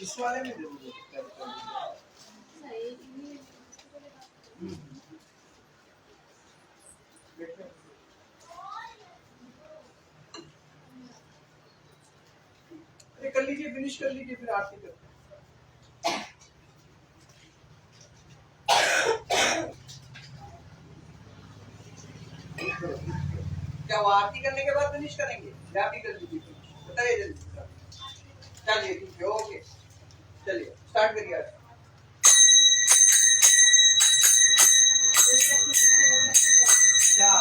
इस वाले में दे दो। कर लीजिए, फिनिश कर लीजिए, फिर आरती करते हैं। क्या वो आरती करने के बाद फिनिश करेंगे या भी कर लीजिए? बताइए जल्दी। चलिए ठीक है, ओके, चलिए स्टार्ट करिए। क्या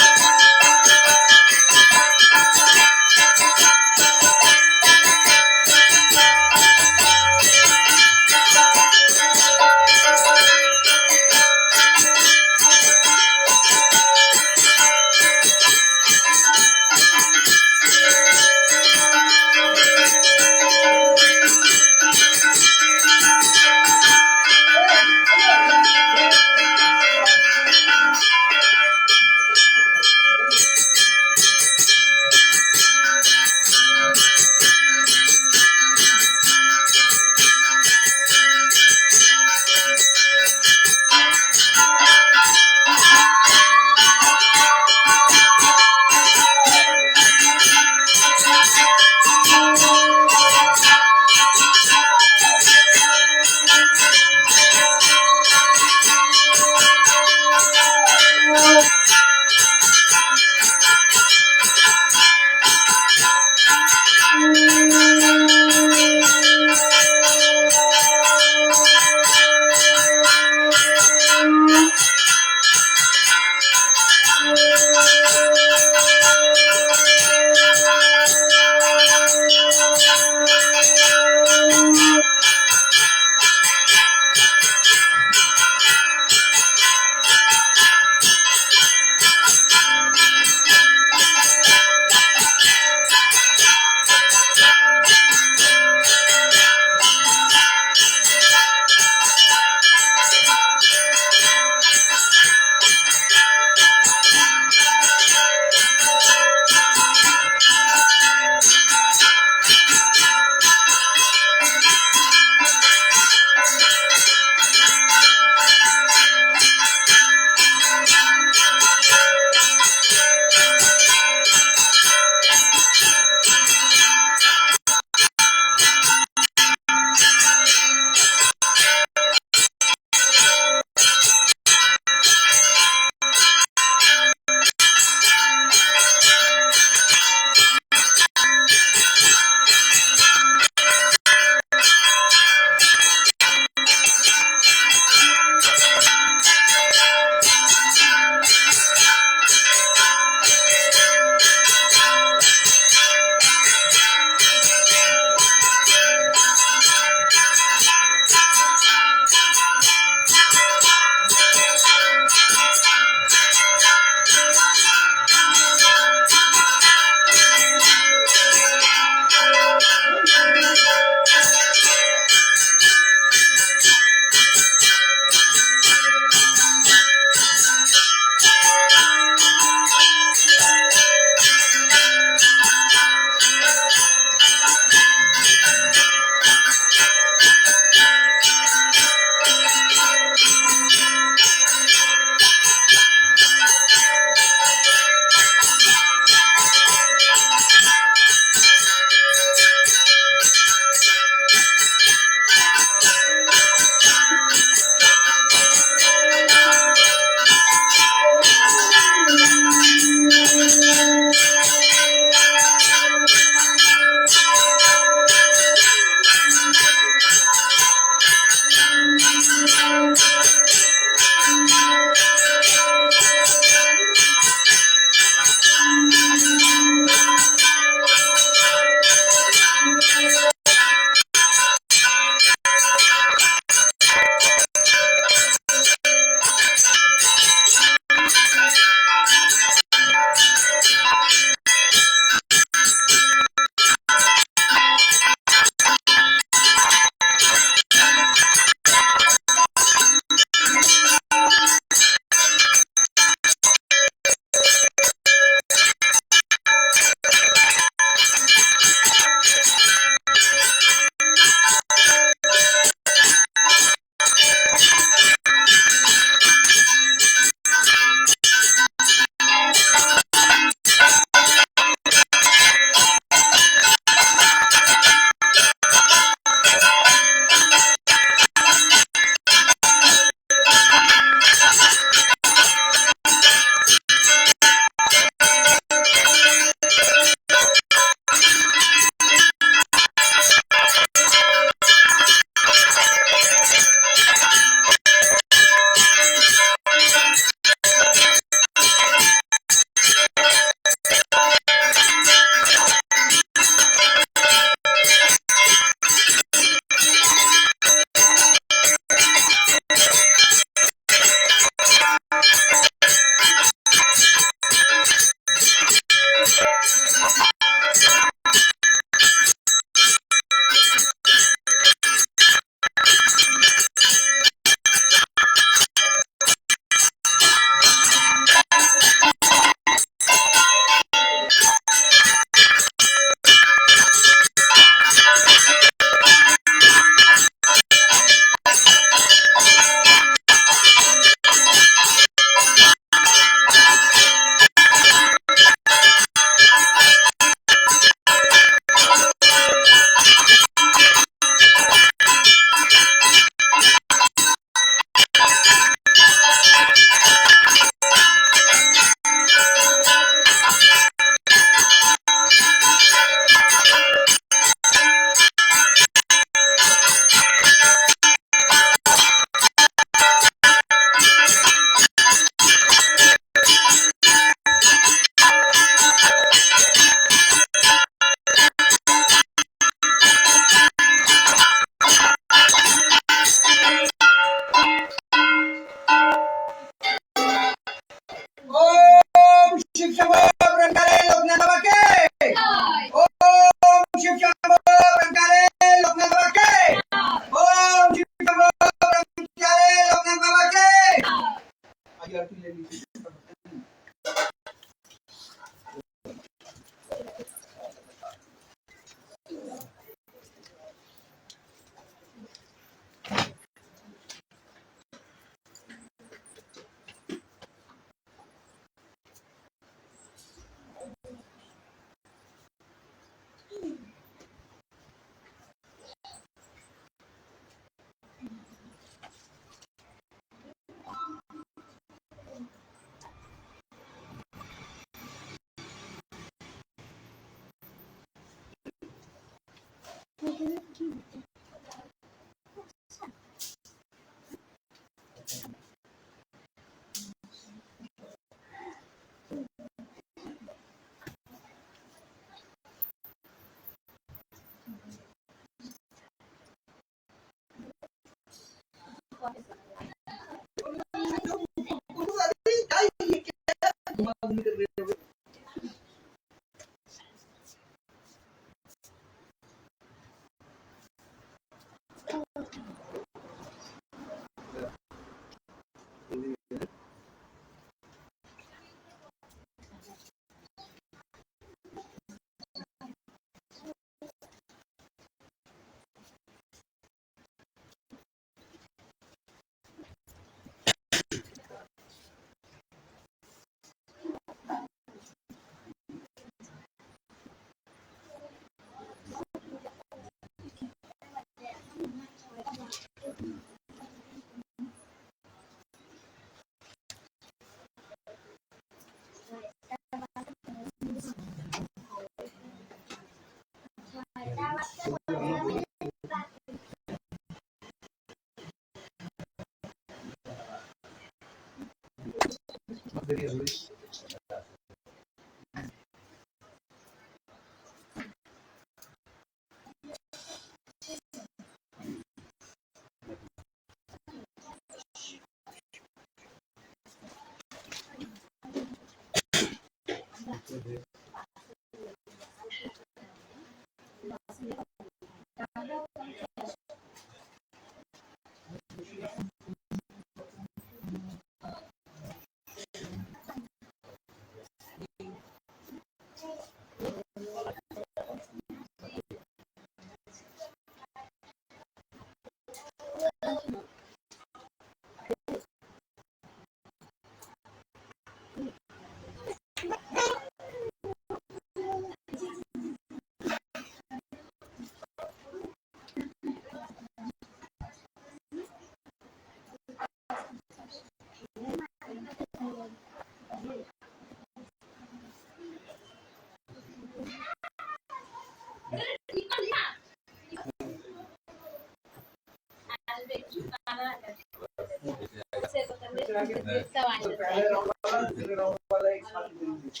पहले राउंड वाला दूसरे राउंड वाला एक साथ ही देंगे।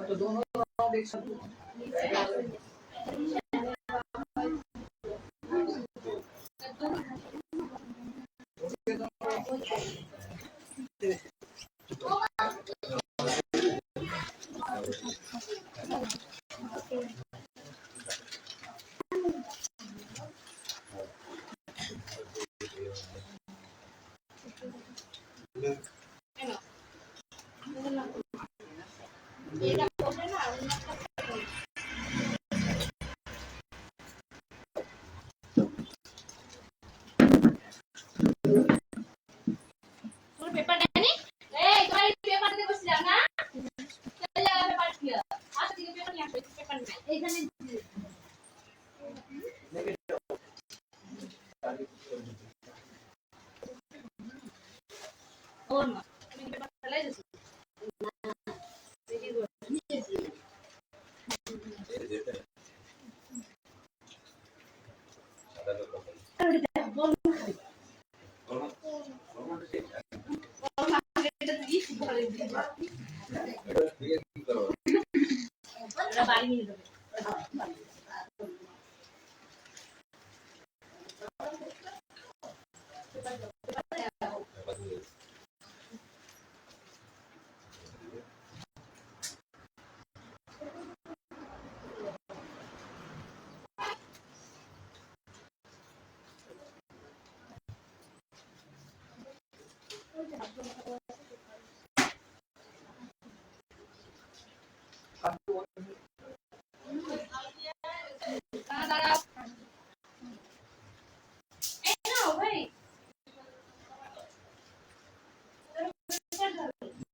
तो दोनों राउंड एक साथ पेपर नहीं ए तुम्हारे पेपर दे बस जाना चल जा पेपर किया आज के पेपर नहीं आते पेपर नहीं एখানে और ना पेपर चले जैसे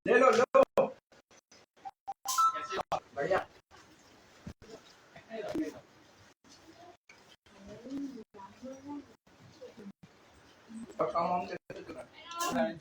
ले लो बढ़िया और काम कैसे करना है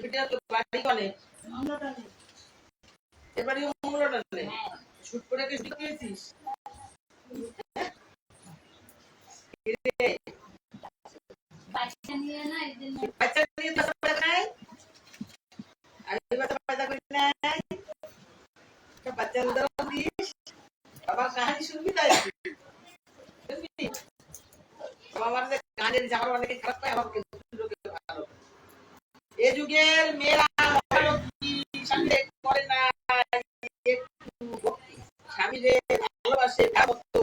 बेटा तो बाड़ी कौन है ये बड़ी उम्र डरने शूट पड़े के शूट किए थी बच्चा नहीं है ना इस दिन बच्चा नहीं तो सब पैदा है अरे बच्चा पैदा करना है तो बच्चा उधर होती बाबा कहानी शुरू की था बाबा ने कहानी जाकर वाले के खराब पाया बाबा के लोग के भालो ये जुगेर मेरा भालो की संडे করে না একটু স্বামীরে ভালোবাসে ভাবতো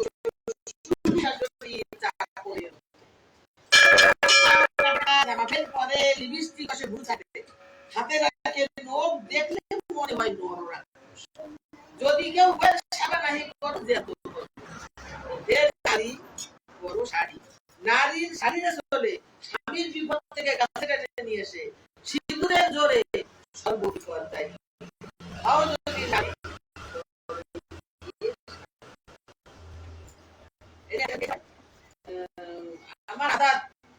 শাশুড়ি চা করে জামাফের পরে লিপস্টিক আসে ভুল থাকে হাতে রাখে নখ দেখলে মনে হয় নররা যদি কেউ সারা নাহি করে যেত এর নারী বড় শাড়ি নারীর শাড়িতে চলে স্বামীর বিপদ থেকে কাছে কাছে নিয়ে এসে সিঁদুরের জোরে সর্ববিপদ দেয় তাও যদি নারী আমার আদা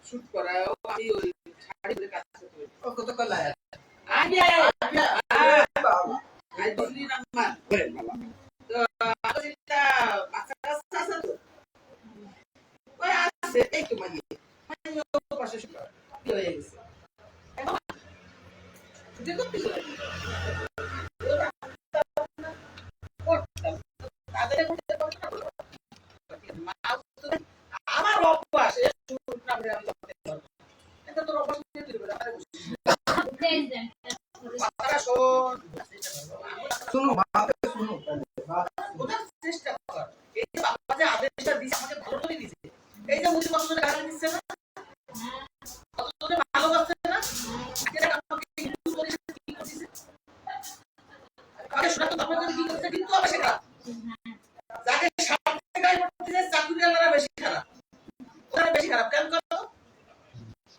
শুট করা আমি ওই শাড়ি পরে কাজ করতে ও কত কলা আগে আই দিল্লি নাম্বার তো আলোচিতা বাচ্চা কাছে আছে তো ওই আছে এই তো মানে আমি পাশে শুট কি হয়ে গেছে দেখো কি করে আমার অভ্যাস এটা তোর অভ্যাস নিয়ে দিবে শুনো বাবা শুনো চেষ্টা কর এই যে বাবা যে আদেশটা দিছে আমাকে ভালো করে দিছে এই যে মুজি কত করে গালি দিচ্ছে না কত করে ভালোবাসছে না এটা আমাকে ইউজ করে কি করছিস আরে শোনা তো আপনাদের কি করতে কিন্তু হবে সেটা যাকে সাথে গায় করতেছে চাকরিওয়ালারা বেশি খারাপ ওরা বেশি খারাপ কেন করো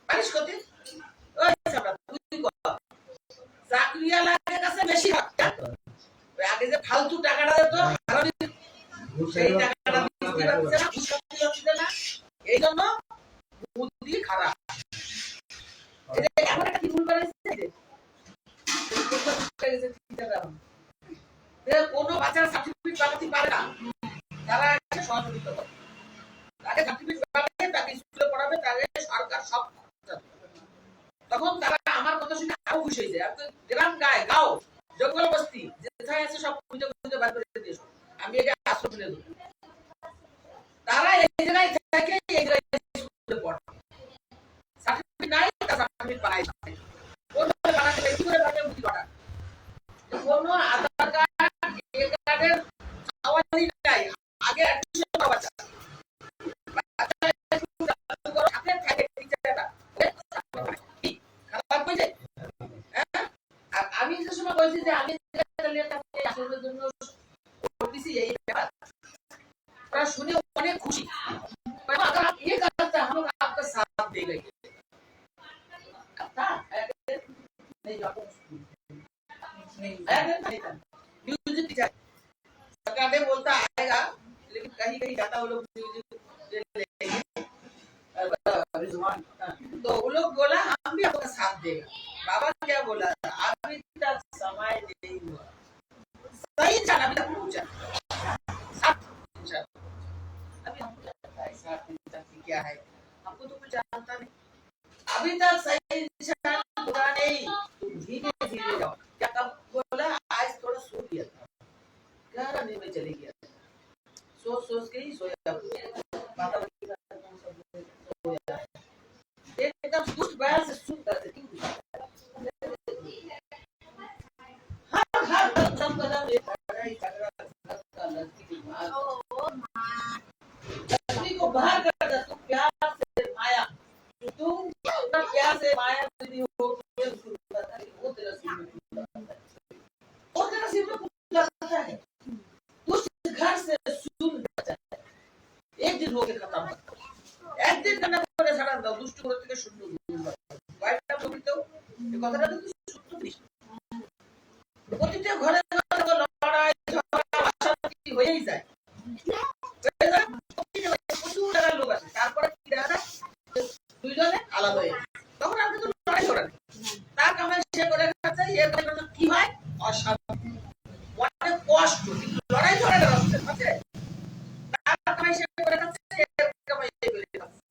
পারিস করতে ওই সামনে তুই কর চাকরিওয়ালাদের কাছে বেশি খারাপ ওই আগে যে ফালতু টাকাটা দিত হারামি সেই টাকাটা দিতে পারছে না এই জন্য বুদ্ধি খারাপ এই যে এখন একটা কি ভুল করেছে যে কোন বাচ্চারা সার্টিফিকেট বানাতে পারে না তারা একটা সহযোগিতা করে তাকে সার্টিফিকেট বানিয়ে তাকে স্কুলে পড়াবে তাকে সরকার সব তখন তারা আমার কথা শুনে আরো খুশি হয়ে যায় গ্রাম গাও জঙ্গল বস্তি যেখানে আছে সব খুঁজে খুঁজে বার করে দিয়েছো আমি এটা আশ্রয় ফেলে দেবো তারা এই জায়গায় থেকে এই জায়গায় স্কুলে পড়ে সার্টিফিকেট নাই তার সার্টিফিকেট বানাই কোন বানাতে কি করে বানাতে বুঝি পারা কোন আধার কার্ড এ কার্ডের সওয়ালই নাই আগে অ্যাডমিশন করা বাচ্চা হাতে থাকে টিচারটা খারাপ হয়ে যায় আর আমি যে সময় বলছি যে আমি আসলের জন্য করতেছি এই ব্যাপার তারা শুনে অনেক খুশি अगर आप ये करते हैं हम लोग आपका साथ देंगे नहीं म्यूजिक टीचर सरकार ने बोलता आएगा लेकिन कहीं कहीं जाता वो लोग म्यूजिक तो वो लोग बोला हम भी आपका साथ देगा बाबा क्या बोला अभी तक समय नहीं हुआ सही जाना अभी तक पूछा अभी हमको लगता है साथ क्या है हमको तो कुछ जानता नहीं अभी तक सही निशान पूरा नहीं धीरे धीरे जाओ क्या कब बोला आज थोड़ा सो लिया था क्या करने में चले गया सोच सोच के ही सोया एकदम दुष्ट बयान से सुन करते हर कदम कदम एक लड़ाई झगड़ा लड़की की मां लड़की को बाहर प्यार करता तुम प्यार से माया तुम प्यार से माया यदि हो तो वो तेरा सिर में लगता है उस घर से सुन बचा एक दिन होके खत्म একদিন কান্না করে ছাড়া দাও দুষ্ট করে থেকে সুন্দর বাইরটা বলতেও এই কথাটা কিন্তু সত্য জিনিস প্রতিটা ঘরে ঘরে লড়াই ঝগড়া অশান্তি হয়েই যায় প্রচুর টাকার লোক আছে তারপরে কি দেখা যায় দুইজনে আলাদা হয়ে তখন আর কিন্তু লড়াই করে তার কামাই সে করে খাচ্ছে এর কারণে কি হয় অশান্তি অনেক কষ্ট কিন্তু লড়াই ঝগড়া হচ্ছে তার কামাই সে করে খাচ্ছে এর কামাই সে করে খাচ্ছে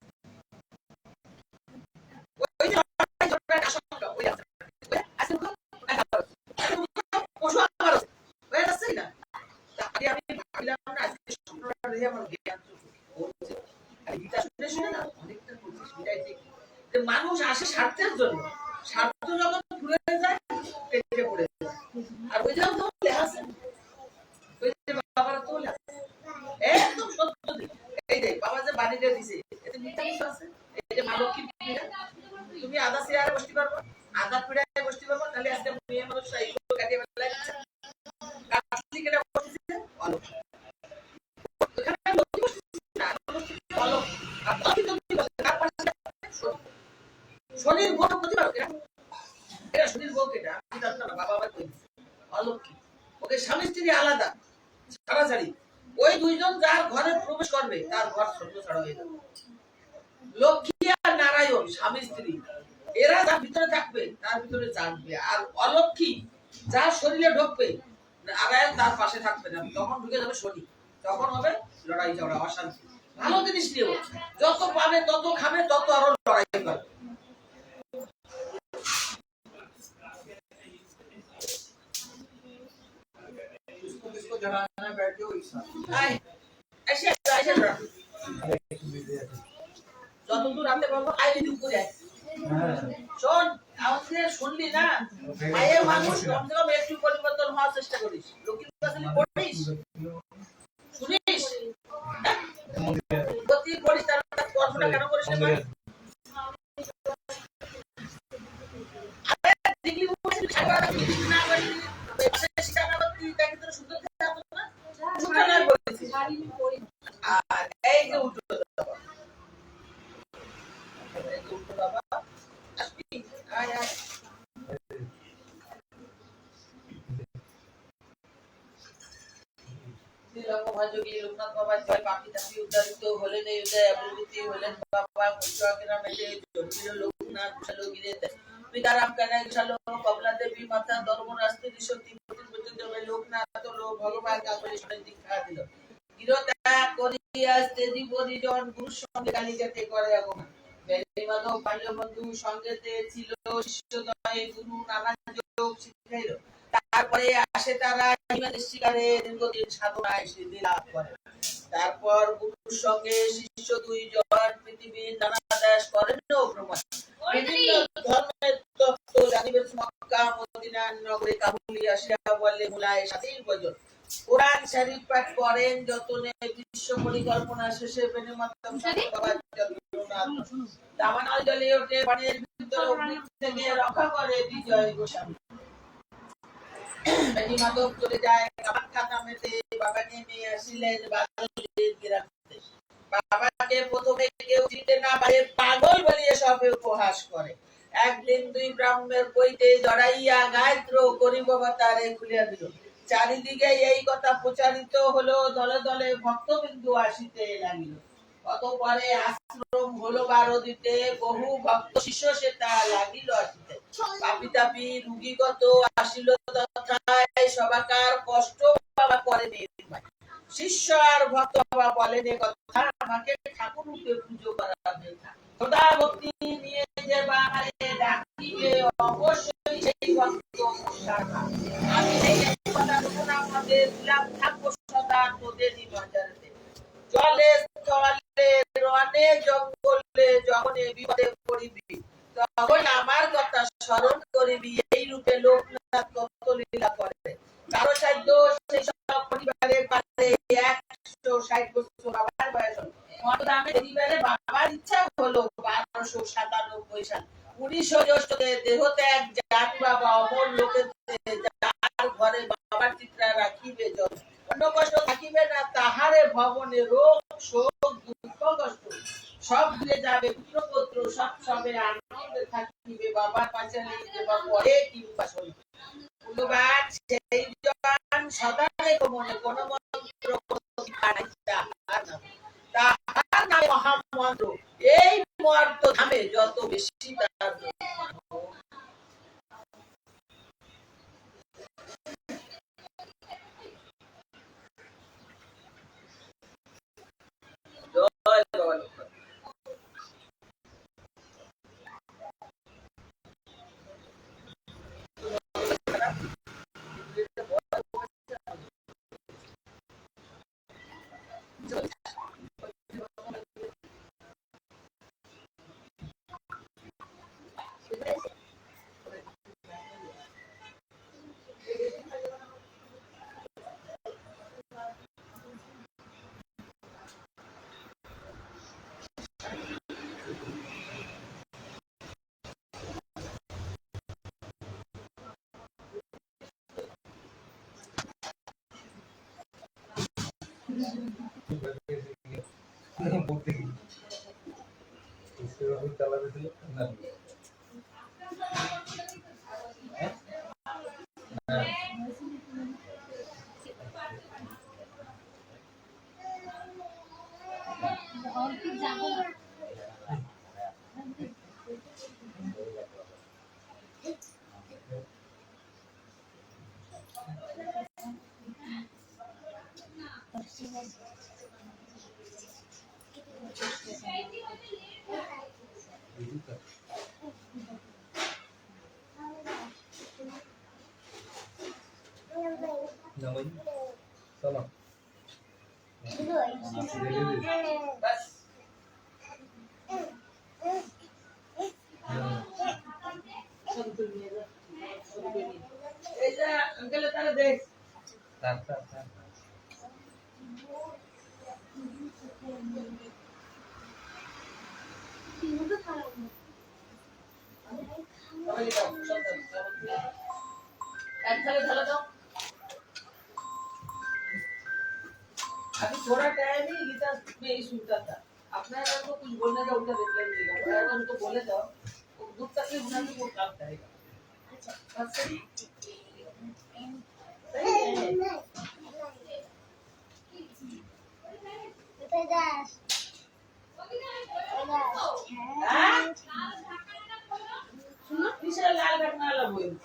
ওই লড়াই ঝগড়া আশঙ্কা ওই আছে আছে পশু আবার হয়ে যাচ্ছে না তাই আমি ভাবলাম না আজকে সম্পূর্ণ রেখে আমার জ্ঞান হচ্ছে আর এটা শুনে শুনে না অনেকটা বলছিস এটাই ঠিক যে মানুষ আসে স্বার্থের জন্য স্বার্থ যখন ঘুরে যায় পেটে পড়ে যায় আর ওই যে তো লেখা আছে ওই যে বাবার তো লেখা একদম সত্য এই যে বাবা যে বাড়িতে দিছে এতে মিথ্যা কিছু আছে এই যে মালকী তুমি আধা চেয়ারে বসতে পারবে আধা পিড়ায় বসতে পারবে তাহলে আজকে মেয়ে মানুষ এইগুলো কাটিয়ে ফেলা যাচ্ছে কাটলি কেটে বসতেছে ভালো এখানে লোক বসতেছে না ভালো আর বাকি তো কি বলে কার পাশে শনির বউ করতে পারো এটা শনির বউ কেটা আমি জানতাম না বাবা আবার কই দিছে অলক্ষী ওকে স্বামী স্ত্রী আলাদা ছাড়াছাড়ি ওই দুইজন যার ঘরে প্রবেশ করবে তার ঘর ছোট ছাড়া হয়ে যাবে লক্ষ্মী আর নারায়ণ স্বামী স্ত্রী এরা যার ভিতরে থাকবে তার ভিতরে জাগবে আর অলক্ষী যার শরীরে ঢুকবে নারায়ণ তার পাশে থাকবে না তখন ঢুকে যাবে শনি তখন হবে লড়াই ঝগড়া অশান্তি ভালো জিনিস নিও যত পাবে তত খাবে তত আরো লড়াই করবে इसको जलाना बैठ जाओ ऐसा ऐसे ऐसे যতদূর রাতে বলবো আইলে উপরে শোন আমাদের শুনলি না মায়ের মানুষ কমসে কম একটু পরিবর্তন হওয়ার চেষ্টা করিস লোকের কাছে পড়িস শুনিস গতি করিস তার কর্মটা কেন করিস না আরে ডিগ্রি বলছিস সারা না করি সেটা না করতে তাকে তো সুন্দর থাকতো না সুন্দর না বলছিস আর এই যে উঠো বাবা আসবি আয় আয় দিলঙ্গভাজোগী লোকনাথ বাবা জয় পাপি তাপি উদ্ধারিত হলেন এই উদয় অবলুতি হলেন বাবা পঞ্চকেরা মেটে জটিল লোকনাথ বিশালগিরে পিতারাম কানাই বিশালো কমলা দেবী মাতা ধর্মরাস্তে ঋষতি পর্যন্ত লোকনাথ লোক ভগবান কাকলি শুনে দীক্ষা দিল গিরতা করিয়া তেজি পরিজন গুরুর সঙ্গে কালিকাতে করে আগমন বেলিমাধব বাল্যবন্ধু সঙ্গেতে ছিল শিষ্যদয় গুরু নানা যোগ শিখাইল তারপরে আসে তারা হিমালয় শিকারে দীর্ঘদিন সাধনায় সিদ্ধি লাভ করে তারপর গুরুর সঙ্গে শিষ্য দুইজন পৃথিবীর নানা দেশ করেন ও ভ্রমণ বিভিন্ন ধর্মের তত্ত্ব জানিবেন মক্কা মদিনা নগরে কাবুলি আসিয়া বলে মুলায় সাথেই ভজন কোরআন শরীফ পাঠ করেন যতনে বিশ্ব পরিকল্পনা শেষে বেনিমাতম বাবার দামানল জলে ওঠে পানির ভিতরে অগ্নি থেকে রক্ষা করে বিজয় গোস্বামী বেনিমাতম চলে যায় কামাখ্যা নামেতে বাবা নেমে আসিলেন বাদলের গিরাতে বাবাকে প্রথমে কেউ চিনতে না পারে পাগল বলিয়ে সবে উপহাস করে একদিন দুই ব্রাহ্মণের বইতে জড়াইয়া গায়ত্র করিবতারে খুলিয়া দিল চারিদিকে এই কথা প্রচারিত হলো দলে দলে ভক্তবিন্দু আসিতে লাগিল অতঃপরে আশ্রম হলো 12 দিতে বহু ভক্ত শিষ্য সেটা লাগিল আসিতে পাপি তাপি রোগীগত আসিল তথায় সবাকার কষ্ট বাবা করে নির্মাণ শিষ্য আর ভক্ত বাবা বলেন এই কথা আমাকে ঠাকুর রূপে পুজো করাবে সদা ভক্তি নিয়ে যে বাহারে ডাকিবে অবশ্যই সেই ভক্ত আমি এই কথা রূপনা মধ্যে দিলাম থাকবো সদা তোদের নজরেতে জলে স্থলে রনে জঙ্গলে যখনে বিপদে পড়িবি তখন আমার কথা স্মরণ করিবি এই রূপে লোকনাথ কত লীলা করে কারো সাধ্য সেই সব পরিবারের পাশে 160 বছর বাবার বয়স মত দামে দিবে এবারে বাবার ইচ্ছা হলো 1297 সাল 19 জ্যৈষ্ঠতে দেহত্যাগ জানি বাবা অমর লোকেতে যার ঘরে বাবার চিত্রা রাখিবে যত অন্য কষ্ট থাকিবে না তাহারে ভবনে রোগ শোক দুঃখ কষ্ট সব ভুলে যাবে পুত্র সব সবে আনন্দে থাকিবে বাবার পাশে দেবা পরে কিংবা শোনে মূল্যবান সেই জন সদা রেখো মনে কোন মন্ত্র তাহার নামে মহামন্ত্র এই মর্ত ধামে যত বেশি তার জয় জয় चलो बस এই যে আঙ্কেল তারা দেখ एक थाली ढाला दो अभी थोड़ा टाइम ही गीता में ही सुनता था अपने अगर को कुछ बोलने का उनका रिप्लाई मिलेगा और अगर उनको बोले तो वो दूध तक भी बुला के वो काम करेगा अच्छा बस सही सही है सुनो पीछे लाल रखना वाला बोल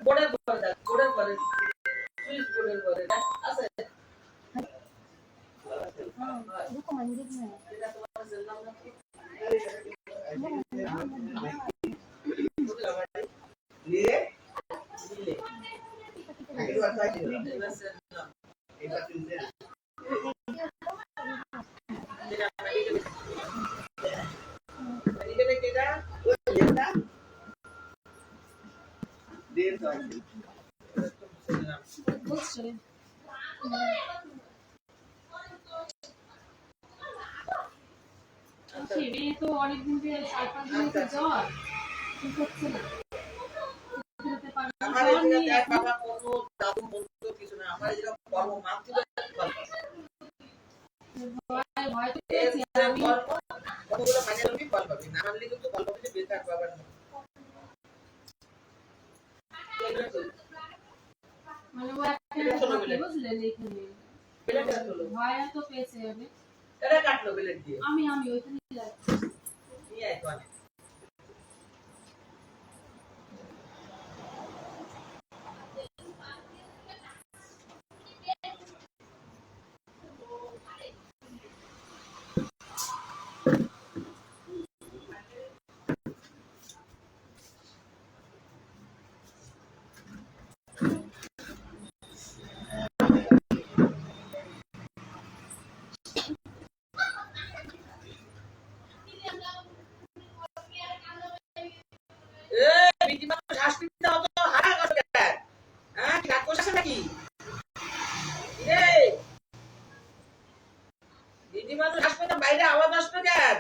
বোর্ডের পরে দেখ, বোর্ডের পরে সুইচ বোর্ডের পরে দেখ, আছে এটা তোমার জানলাম না কি? নিয়ে দিলে মেয়ে তো অনেকদিন থেকে 4-5 দিন থেকে জ্বর ঠিক হচ্ছে না যেতে পারে না আমার জ্বর এই নিয়ে জায়গায় বাবা কোনো দাদু বলতো কিছু না, আমার এই জায়গা কর্ম মানতে ভয় ভয় তো এর পেয়েছি যে আমি কর্ম কতগুলো মানে তুমি ফল পাবি, না মানলে কিন্তু ফল পাবি যে বেকার বাবার না। মানে ও একটা থাকে বুঝলেন এখানে বেলেট কাটলো, ভয় তো পেয়েছে আমি এটা কাটলো বেলেট দিয়ে আমি ওইখানে যাচ্ছি নিয়ে আয় কোনে। বাইরে আওয়াজ আসবে কেন?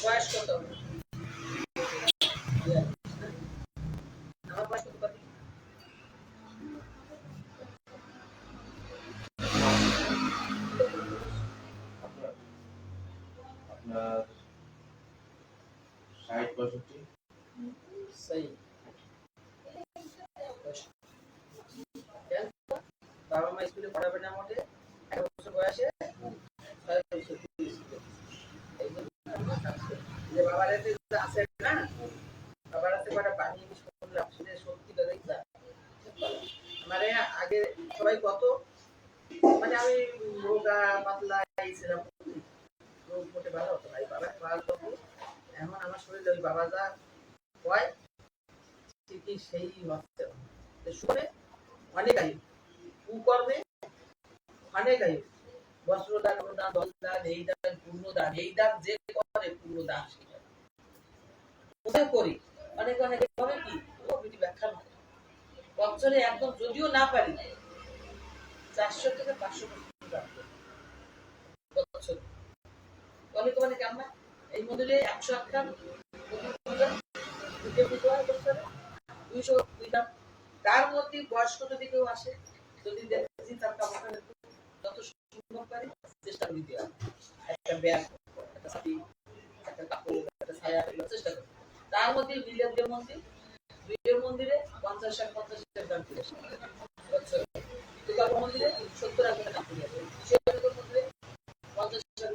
বয়স কত? আমার বয়স কত? আপনার 60-65 সেই বাবা মা স্কুলে পড়াবে না মোটে 11 বছর বয়সে 6 বছর যে বাবার হাতে আছে না, বাবার হাতে কটা পানি শুনলাম শুনে সত্যি কথা মানে আগে সবাই কত মানে আমি রোগা পাতলা ছিলাম, রোগ মোটে ভালো হতো ভাই বাবা খাওয়ার তো এখন আমার শরীরে ওই বাবা যা হয় ঠিকই সেই হচ্ছে শুনে অনেক আয়ু কুকর্মে অনেক আয়ু বস্ত্রদান অনুদান দলদান এই দান পূর্ণদান এই দান যে করে পূর্ণদান করি অনেক অনেকে করে কি ও বিধি ব্যাখ্যা নয় বছরে একদম যদিও না পারি 400 থেকে 500 পর্যন্ত দান করে বছর। অনেক মানে কেমন এই মন্দিরে 108 টা দ্বিতীয় বিবাহ করতে হবে 200 দুইটা। তার মধ্যে বয়স্ক যদি কেউ আসে, যদি দেখছি তার কাপড় যত সম্ভব পারি চেষ্টা করি দেওয়া, একটা ব্যাগ, একটা ছাতি, একটা কাপড়, একটা ছায়া চেষ্টা করি। তার মধ্যে বিলিয়ন মন্দির, বিলিয়ন মন্দিরে 50 দান করে আসে বছর। দুর্গা মন্দিরে 70 দান করে আসে, শিবনগর মন্দিরে 50 দান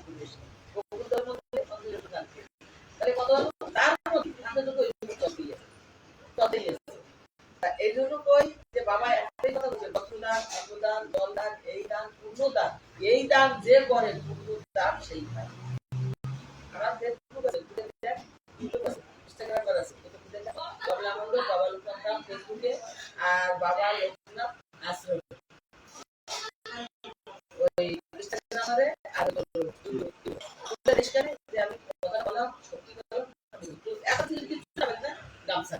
করে আসে, বকুলতলা মন্দিরে 50 দান করে। তাহলে কত হলো? তার মধ্যে আমাদের তো ততই আছে। এই জন্য কই যে বাবা একটাই কথা বলছে, রক্তদান, অন্নদান, জলদান, এই দান, পুণ্যদান। এই দান যে করে পুণ্য দান সেই পায়। আমার ফেসবুক আছে, ইউটিউব আছে, ইনস্টাগ্রাম আছে, বাবা আনন্দ, বাবা লোকনাথ ফেসবুকে, আর বাবা লোকনাথ আশ্রম ওই ইনস্টাগ্রামে। আর যে আমি কথা বললাম সত্যি কথা, এখন থেকে কিছু যাবে না, গামছা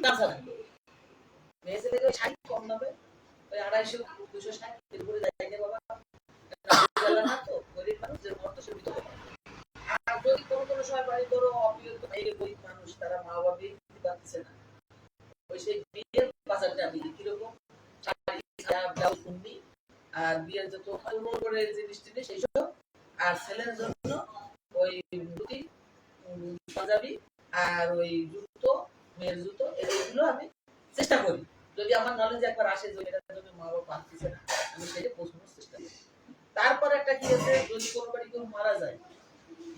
গামছা থাকবে মেয়ে ছেলেকে 60 কম নেবে, ওই 250 260 এর উপরে যাই না বাবা, না তো গরিব মানুষ যে মত সুবিধা। আর যদি কোনো সময় বাড়ি ধরো অপ্রিয় এই গরিব মানুষ, তারা মা বাবা দিতে পারতেছে না, ওই সেই বিয়ের বাজারটা আমি কিরকম শাড়ি, ছায়া, ব্লাউজ, কুন্ডি, আর বিয়ের যত করে জিনিস টিনিস সেই সব, আর ছেলের জন্য ওই ধুতি, পাঞ্জাবি, আর ওই জুতো, মেয়ের জুতো, এইগুলো আমি চেষ্টা করি। যদি আমার নলেজ একবার আসে যে এটার জন্য মা বাবা পাচ্ছিছে না, আমি সেটা পৌঁছানোর চেষ্টা করি। তারপর একটা কি আছে, যদি কোনো বাড়ি কেউ মারা যায়,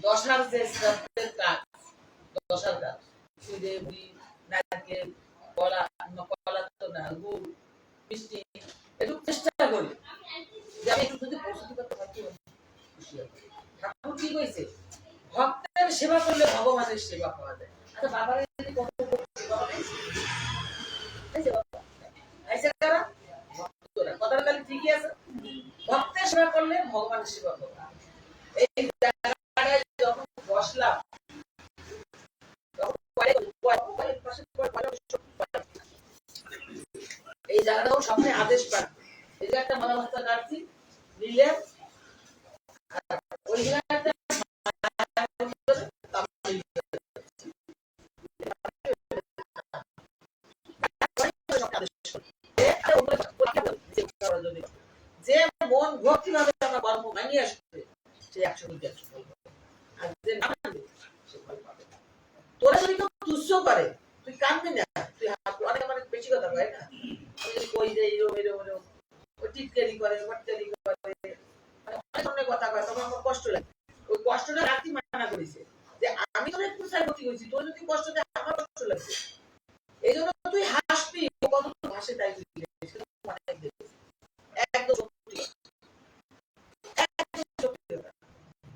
দশার যে শ্রাদ্ধের কাজ, দশার কাজ, সুদে মুড়ি, নারকেল, কলা, কলা তো না, গুড়, মিষ্টি, একটু চেষ্টা করি যে আমি একটু যদি পৌঁছতে করতে পারি খুশি হবে। ঠাকুর কি কইছে, ভক্তের সেবা করলে ভগবানের সেবা পাওয়া যায়। আচ্ছা বাবার যদি কোনো সেবা হয়, কথাটা তাহলে ঠিকই আছে, ভক্তের সেবা করলে ভগবানের সেবা করবে। এই জায়গাটায় যখন বসলাম, এই জায়গাটাও সামনে আদেশ পাঠ, এই যে একটা মালা ভাষা কাটছি নিলেন, ওই জায়গাটা যে মন ভক্তি ভাবে আমরা কর্ম মানিয়ে আসবে সে 100 আর যে না মানবে সে ফল পাবে। তোরা যদি কেউ তুচ্ছ করে তুই কাঁদবি না, তুই অনেক অনেক বেশি কথা কয় না, কই যে এরকম এরকম এরকম ওই টিটকারি করে, বটকারি করে, অনেক অনেক কথা কয়, তখন আমার কষ্ট লাগে। ওই কষ্টটা রাখতে মানা করেছে যে আমি তোর একটু সাইবতি করেছি, তোর যদি কষ্ট দেয় আমার কষ্ট লাগছে, এই জন্য তুই হাসবি, কত ভাষে তাই একদম সত্যি, একদম সত্যি কথা।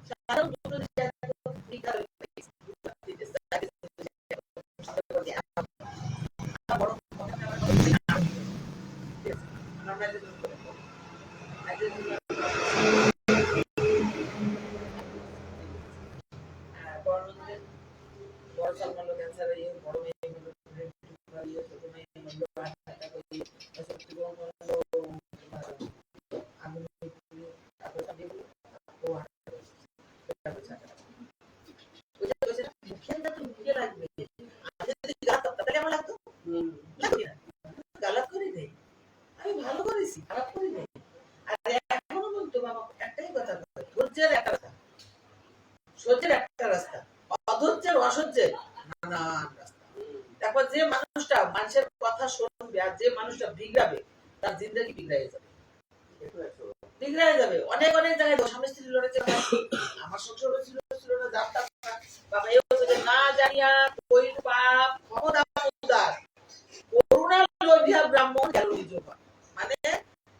সাধারণ দুটো আমি ভালো করেছি, খারাপ করি নাই। আর এখনো বলতো বাবা একটাই কথা, ধৈর্যের একটা রাস্তা, সহ্যের একটা রাস্তা, অধৈর্যের অসহ্যের নানান রাস্তা। তারপর যে মানুষটা মানুষের কথা শুনবে আর যে মানুষটা বিগড়াবে তার জিন্দেগি বিগড়াই যাবে, বিগড়াই যাবে। অনেক অনেক জায়গায় স্বামী স্ত্রী লড়েছে, আমার শ্বশুর ছিল না যাত্রা বাবা এই হচ্ছে না জানিয়া কই পাপ ক্ষমতার করুণা লোভিয়া ব্রাহ্মণ গেল নিজ পাপ। মানে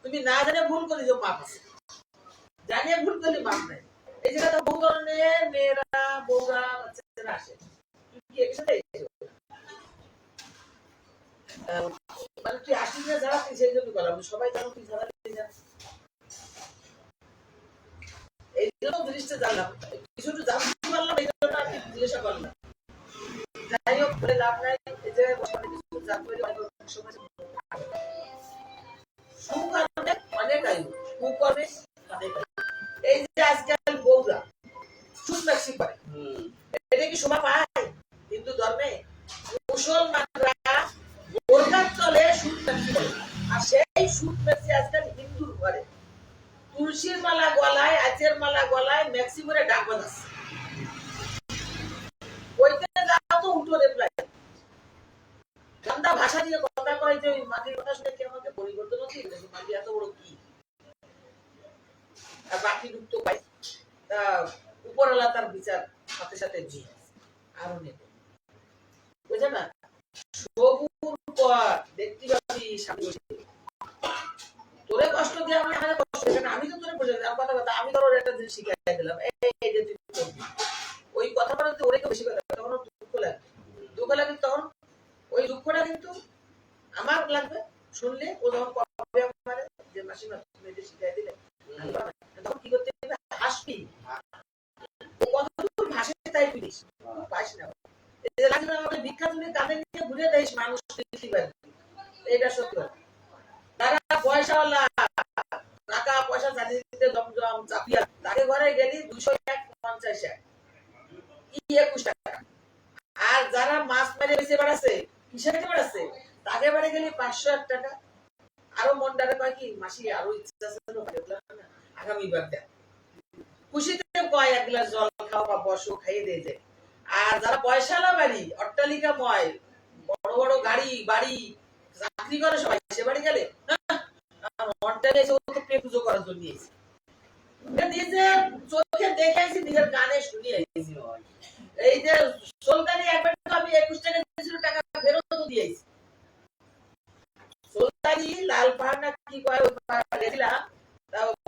তুমি না জানে ভুল করি যে পাপ আছে, জানিয়ে ভুল করলে পাপ নাই। এই জায়গাটা বহু ধরনের মেয়েরা বউরা বাচ্চারা আসে, কি একসাথে মানে তুই আসিস না যারা তুই সেই জন্য বললাম সবাই জানো তুই যারা এই জন্য জিনিসটা জানলাম, কিছুটা জানতে পারলাম, এই জন্য আমি জিজ্ঞাসা করলাম। যাই হোক বলে লাভ নাই, এই জায়গায় বসে কিছু জানতে পারি অনেক সময় ম্যাক্সি করে। এটা কি শোভা পায় হিন্দু ধর্মে? মুসলমানরা বোরকার তলে সুট ম্যাক্সি করে, আর সেই সুট ম্যাক্সি আজকাল হিন্দুর ঘরে তুলসীর মালা গলায়, আচের মালা গলায়, ম্যাক্সি করে ডাক বাজাচ্ছে। ওইতে যাও তো উল্টো রিপ্লাই, গান্দা ভাষা দিয়ে কথা কয় যে ওই মাটির কথা শুনে কি আমাকে পরিবর্তন হচ্ছে? মাটি এত বড় কি? আর বাকি ঢুকতো পাই, তা উপরওয়ালা তার বিচার সাথে সাথে জি আরো নেব, বুঝে না? সবুর পর দেখতে পাবি সামনে তোরে কষ্ট দিয়ে আমার এখানে কষ্ট দেবে না। আমি তো তোরে বুঝে দিলাম কথা কথা, আমি তোর একটা জিনিস শিখাই দিলাম, এই যে তুই করবি ওই কথা বলতে ওরে কেউ বেশি কথা, তখন দুঃখ লাগবে, দুঃখ লাগবে তখন ওই দুঃখটা কিন্তু আমার লাগবে শুনলে। ও যখন কবে আমার যে মাসিমা তুমি যে শিখাই দিলে, তখন কি করতে হবে? হাসবি, ও কতদূর ভাসে তাই তুলিস, পাইস না। এই যে লাগে না আমাকে ভিক্ষা তুলে কাঁধে নিয়ে ঘুরে দেয় মানুষ দেখতে পারবি, এটা সত্য। তারা পয়সাওয়ালা, টাকা পয়সা চালিয়ে দিতে জমজম চাপিয়া, তাকে ঘরে গেলি 201 কি 21 টাকা। আর যারা মাছ মেরে বেঁচে বেড়াচ্ছে, কিসের বেড়াচ্ছে, তাকে বাড়ি গেলে 501 টাকা। আরো মনটারে কয় কি মাসি আরো ইচ্ছা আছে আগামী বার দেন, খুশিতে কয় এক গ্লাস জল খাও বা বসো, খাইয়ে দিয়ে যায়। আর যারা পয়সাওয়ালা বাড়ি, অট্টালিকাময়, বড় বড় গাড়ি বাড়ি, চাকরি করে সবাই, সে বাড়ি গেলে মনটাকে এসে তো পেট পুজো করার জন্য এসে নিজে চোখে দেখেছি, নিজের কানে শুনি আইছি। এই যে সোলদারি একবার আমি 21 টাকা দিয়েছিল, টাকা ফেরত দিয়েছি। সোলদারি লাল পাহাড় না কি কয়, ওই পাহাড় গেছিলাম,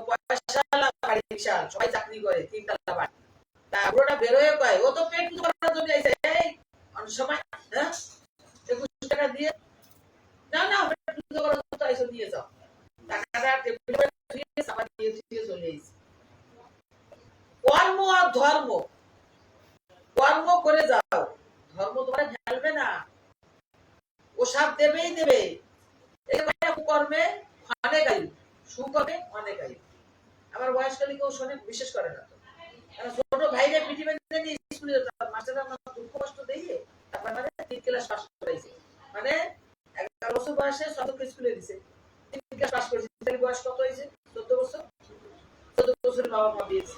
পয়সাওয়ালা বাড়ি বিশাল, সবাই চাকরি করে, 3 তলা বাড়ি। তা পুরোটা বের হয়ে কয় ও তো পেট পুজো করার জন্য আইছে। এই অনেক সময় 21 টাকা দিয়ে না না পেট পুজো করার জন্য আইছো, দিয়ে যাও টাকাটা টেবিলে দিয়ে সামান দিয়ে দিয়ে চলে আইছি। কর্ম আর ধর্ম, কর্ম করে যাও, ধর্ম তোমার ফেলবে না, ও সব দেবেই দেবে। কর্মে অনেক আয়ু, সুকর্মে অনেক আয়ু। আমার বয়সকালী কেউ শোনে, বিশেষ করে না। ছোট ভাইরে পৃথিবীতে নিয়ে স্কুলে যেতাম, মাস্টাররা আমার দুঃখ কষ্ট দিয়ে তারপর মানে 3 ক্লাস পাস করাইছে, মানে 11 বছর বয়সে সদর স্কুলে দিছে, 3 ক্লাস পাস করেছে। তার বয়স কত হয়েছে? 14 বছর। 14 বছরের বাবা মা দিয়েছে,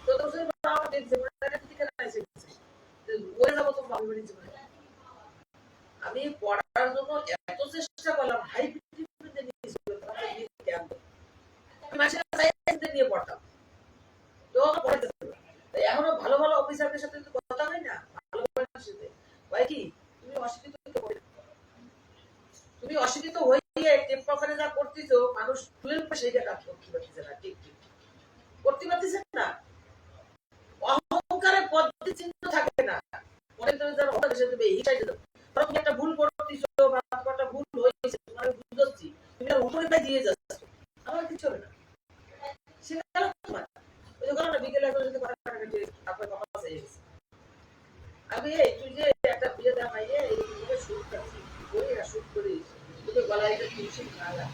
14 বছরের বাবা মা দিয়েছে, ওরে যাবো তো বাবু বাড়ি জীবনে। আমি পড়ার জন্য এত চেষ্টা করলাম, ভাই পৃথিবীতে নিয়ে নিয়ে পড়তাম, তো পড়াতে এখনো ভালো ভালো অফিসারদের সাথে কথা হয় না, ভালো সাথে ভাই কি তুমি অশিক্ষিত, তুমি অশিক্ষিত হয়ে টেম্পারে যা করতেছো, মানুষ 12 পাশে এটা কাজ করতে পারতেছে না, ঠিক ঠিক করতে পারতেছে না। অহংকারের পদ্ধতি চিহ্ন থাকে না, মনে করে যারা অহংকার সাথে হিসাই দিতে পারো, তুমি একটা ভুল করতেছো বা তোমার একটা ভুল হয়েছে, তোমার বুঝছি, তুমি আর উপরে পাই দিয়ে যাচ্ছ, আমার কিছু হবে না। সেটা হলো তোমার ওই যে না বিকেলে একজন সাথে কথা কাটে, তারপরে কথা চাই গেছে। আমি এই তুই যে একটা বিয়ে দেওয়া মাইয়ে এইভাবে শুট করছি, করি না শুট করিস, তোকে গলায় একটা তুলসী মালা,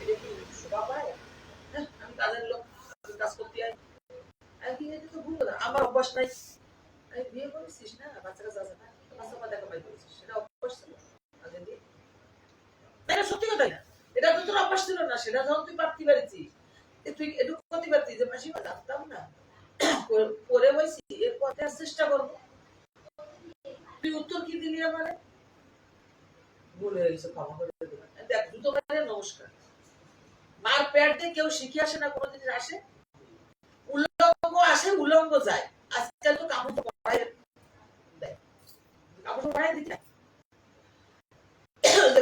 এটা কি শোভা পায়? আমি কাজের লোক, কাজ করতে আই, আমি কি এটা তো ভুল না, আমার অভ্যাস নাই। আমি বিয়ে করেছিস না, বাচ্চা কাছে আছে না, বাচ্চা মা দেখা পাই করেছিস, সেটা অভ্যাস ছিল আগে দিয়ে। এটা সত্যি কথা না, এটা তো তোর অভ্যাস ছিল না, সেটা যখন তুই পারতে পারছিস, তুই এটুকু করতে পারতিস যে মাসিমা জানতাম না, পরে বলছি এর পথে চেষ্টা করবো। তুই উত্তর কি দিলি আমারে? ভুল হয়ে গেছে, ক্ষমা করে দিলাম। দেখ দুটো মানে নমস্কার, মার পেট দিয়ে কেউ শিখে আসে না, কোনো জিনিস আসে, উলঙ্গ আসে উলঙ্গ যায়। আজকাল তো কাপড় পরাই দেয়, কাপড় পরাই দিতে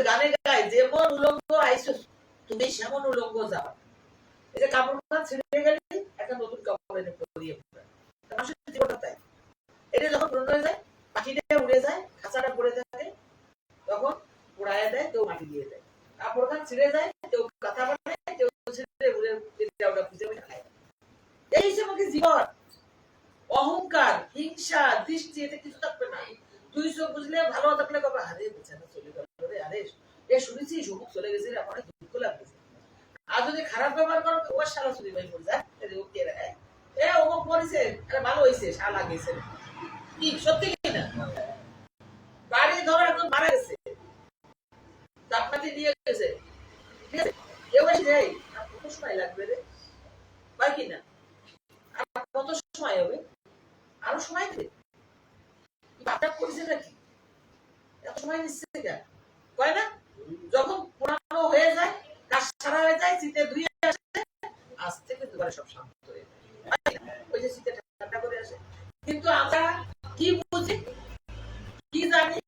গানে গায় যেমন উলঙ্গ আইসো তুমি সেমন উলঙ্গ যাও। এই যে কাপড় ছিঁড়ে গেলে একটা নতুন কাপড় এনে পরিয়ে মানুষের জীবনটা তাই। এটা যখন পূর্ণ হয়ে যায়, পাখিটা উড়ে যায়, খাঁচাটা পড়ে থাকে, তখন উড়াইয়া দেয়, কেউ মাটি দিয়ে দেয়। কাপড় খান ছিঁড়ে যায়, কেউ কাঁথা বানায়, কেউ ছিঁড়ে উড়ে ওটা খুঁজে খায়। এই হিসেবে জীবন, অহংকার, হিংসা, দৃষ্টি, এটা কিছু থাকবে না। তুই চোখ বুঝলে ভালো থাকলে কবে আরে বেচারা চলে গেল রে, আরে এ শুনেছি সমুখ চলে গেছে রে, আমার দুঃখ লাগতেছে। আর যদি খারাপ ব্যবহার করো, ও সারা চুরি ভাই পড়ে যায়, এ অমুক আরে ভালো হয়েছে, শালা গেছে কি সত্যি কি না? বাড়ি ধরো একদম মারা গেছে, চাপমাতি দিয়ে গেছে, ঠিক আছে? কেউ এসে যাই কত সময় লাগবে রে ভাই কি না? আর কত সময় হবে? আরো সময় দেবে? বাপটা করেছে নাকি? এত সময় নিচ্ছে কেন? কয় না যখন পুরানো হয়ে যায়, কাজ সারা হয়ে যায়, শীতে ধুয়ে আসে, আজ থেকে দুবারে সব শান্ত হয়ে যায়, ওই যে শীতে ঠান্ডা করে আসে। কিন্তু আমরা কি বুঝি, কি জানি?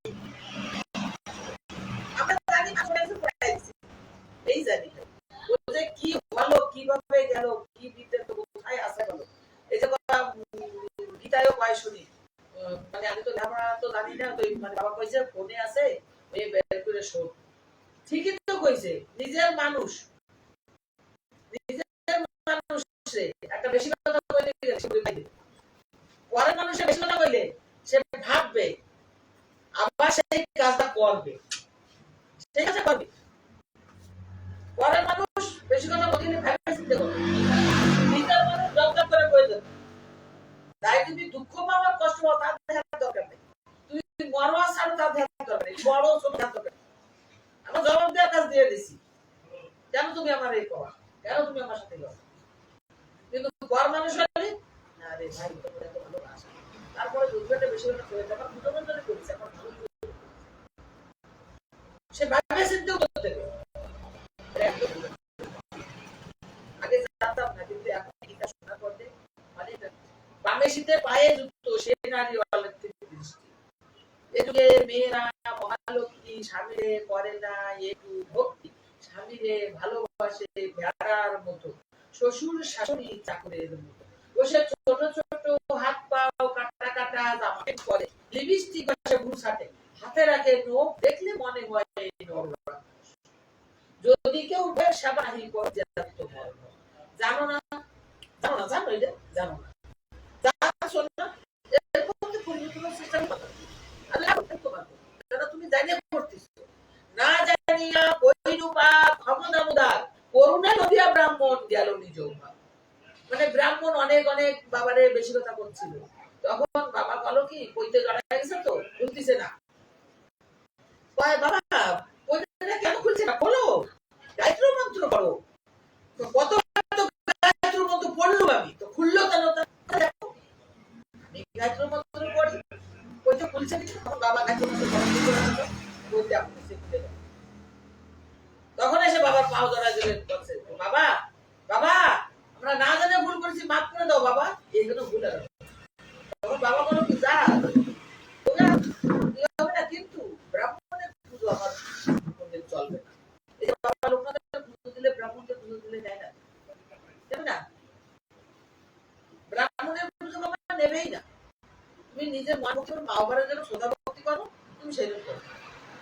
আমরা জানি না, এই জানি যে কি হলো, কিভাবে গেল, কি বিদ্যা কোথায় আসে গেল। এই যে গীতায়ও পাই শুনি, মানে আমি তো আমরা তো জানি না, তো মানে বাবা কইছে ফোনে আছে, এই বের করে শোন। ঠিকই তো কইছে, নিজের মানুষ, নিজের মানুষ একটা বেশি কথা কইলে পরের মানুষের বেশি কথা কইলে সে ভাববে, আবার সেই কাজটা করবে, সেই কাজটা করবে। পরের মানুষ বেশি কথা বললে ভাবে চিন্তা করবে, নিজের মানুষ দরকার করে প্রয়োজন। তাই তুমি দুঃখ পাওয়ার কষ্ট পাও তার দেখার দরকার নেই, তুমি মরওয়া ছাড়ো তার দেখার দরকার নেই, বড় ছোট দেখার দরকার নেই। আমার জবাব দেওয়ার কাজ দিয়ে দিছি, কেন তুমি আমার এই করা, কেন তুমি আমার সাথে করো? কিন্তু পর মানুষ হলে না রে ভাই, তোমার এত ভালোবাসা, তারপরে দুঃখটা বেশি করে করে দেওয়ার দুটোর জন্য করেছে, আমার ভালো সে ভাবে চিন্তাও করতে হবে। আগে জানতাম না, কিন্তু এখন গীতা শোনার পরে মানে বামে শীতে পায়ে যুক্ত সে নারী অলের থেকে দৃষ্টি। এ যুগে মেয়েরা মহালক্ষ্মী, স্বামীরে করে না একটু ভক্তি, স্বামীরে ভালোবাসে ভেড়ার মতো, শ্বশুর শাশুড়ি চাকরের মতো, বসে ছোট ছোট হাত পাও কাটা কাটা জামা পরে, লিপস্টিক বসে ভুল ছাটে, হাতে রাখে নখ, দেখলে মনে হয় নরম। যদি কেউ সেবাহি করে জানো না, জানো না, জানো এটা জানো না, জানো না, এরকম পরিবর্তনের চেষ্টা করো, আল্লাহ করতে পারবো। যারা তুমি জানিয়ে করতেছো, না জানিয়া বৈরূপা ক্ষমতা মুদার, করুণা নদিয়া ব্রাহ্মণ গেল নিজ ভাব। মানে ব্রাহ্মণ অনেক অনেক বাবারে বেশি কথা করছিল, তখন বাবা বলো কি কইতে জড়া গেছে তো বলতেছে না, কয় বাবা কইতে কেন খুলছে না, বলো গায়ত্রী মন্ত্র করো। তো কত গায়ত্রী মন্ত্র পড়লো, আমি তো খুললো কেন? আমি গায়ত্রী মন্ত্র পড়ি, কইতে খুলছে না, বাবা গায়ত্রী মন্ত্র বলতে আপনি খুলে দেন। তখন এসে বাবার পাও ধরা দিলেন, বলছে বাবা বাবা আমরা না জানে ভুল করেছি, মাফ করে দাও বাবা, এই জন্য ভুল আর তখন বাবা বলো কি যা হবে না, কিন্তু ব্রাহ্মণের পুজো আমার চলবে না। এই যে বাবা লোকনাথের পুজো দিলে ব্রাহ্মণকে পুজো দিলে যায় না, দেবে না, ব্রাহ্মণের পুজো বাবা নেবেই না। তুমি নিজের মা বাবার জন্য শ্রদ্ধা ভক্তি করো, তুমি সেই জন্য করো।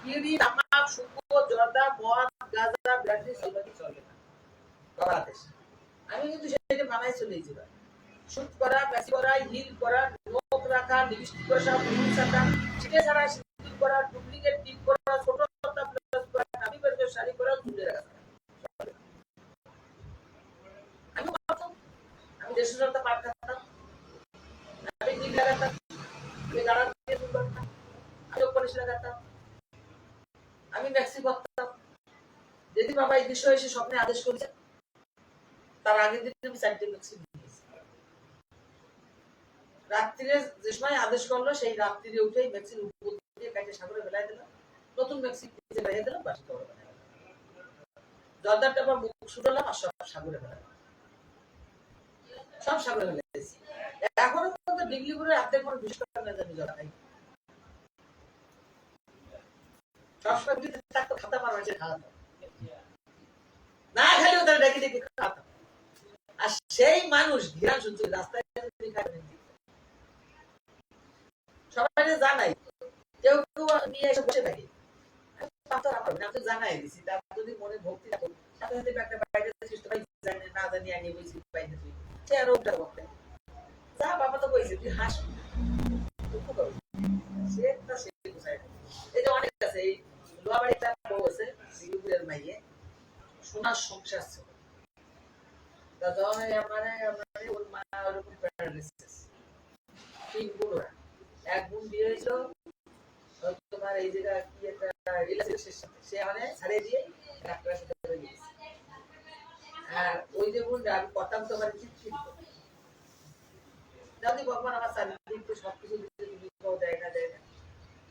বিড়ি, তামাক, শুকর, জর্দা, মদ, গাঁজা, ব্র্যান্ডি সবাই চলবে না বাবার আদেশ। আমি কিন্তু সেটা বানাই চলেছি, শুট করা, প্যাসি করা, হিল করা, নখ রাখা, লিপস্টিক করা, ফুল ছাটা, ছিটে ছাড়া, সিঁদুর করা, ডুপ্লিকেট টিপ করা, ছোট ছোট প্লাস করা, দামি বের করে শাড়ি করা, ঝুলে রাখা। আমি ভাবতাম আমি দেশের জনতা পাট খাতাম, আমি টিপ লাগাতাম, আমি গাড়া দিয়ে চুল করতাম, আমি পলিশ লাগাতাম, আমি ম্যাক্সি করতাম। যদি বাবা এই বিষয়ে এসে স্বপ্নে আদেশ করেছে, তার আগের দিন আমি চারটে ম্যাক্সি নিয়েছি। রাত্রিরে যে সময় আদেশ করলো সেই রাত্রিরে উঠেই ম্যাক্সির উপর দিয়ে কাটে সাগরে ফেলাই দিলাম, নতুন ম্যাক্সি নিচে রেখে দিলাম, বাসি করে জর্দারটা আবার মুখ শুটালাম আর সব সাগরে ফেলাই, সব সাগরে ফেলাইছি। এখনো পর্যন্ত ডিগ্রি করে অর্ধেক কোনো বিশেষ করে না জানি জড়া নাই, সবসময় দিতে থাকতো খাতা মানুষের খাওয়াতাম না, খালিও তারা ডেকে ডেকে খাওয়াতাম। আর সেই মানুষ ঘিরান শুনছে রাস্তায় সবাই জানাই, কেউ কেউ নিয়ে এসে বসে থাকে, আমি জানাই দিছি, তার যদি মনে ভক্তি থাকে সাথে সাথে একটা বাইরে জানি না জানি আনিয়ে বলছি বাইরে সে আরো ওটা বলতে যা বাবা তো কইছে তুই হাসবি দুঃখ করবি, সে একটা সে বুঝায়। এই যে অনেক আছে, এই লোহাবাড়িটা বউ আছে শিলিগুড়ির মাইয়ে, সোনার সংসার ছিল, তা যখন আমারে ওর মা ওরকম প্যারালাইসিস, 3 বোন ওরা। এক বোন বিয়ে হয়েছিল তোমার এই জায়গা কি একটা রিলেশনের সাথে, সে মানে ছাড়িয়ে দিয়ে ডাক্তারের সাথে চলে গেছে। আর ওই যে বোন আমি করতাম তোমার চিৎকির যদি ভগবান আমার চারিদিক তো সবকিছু দিতে তুমি দেয় না দেয় না।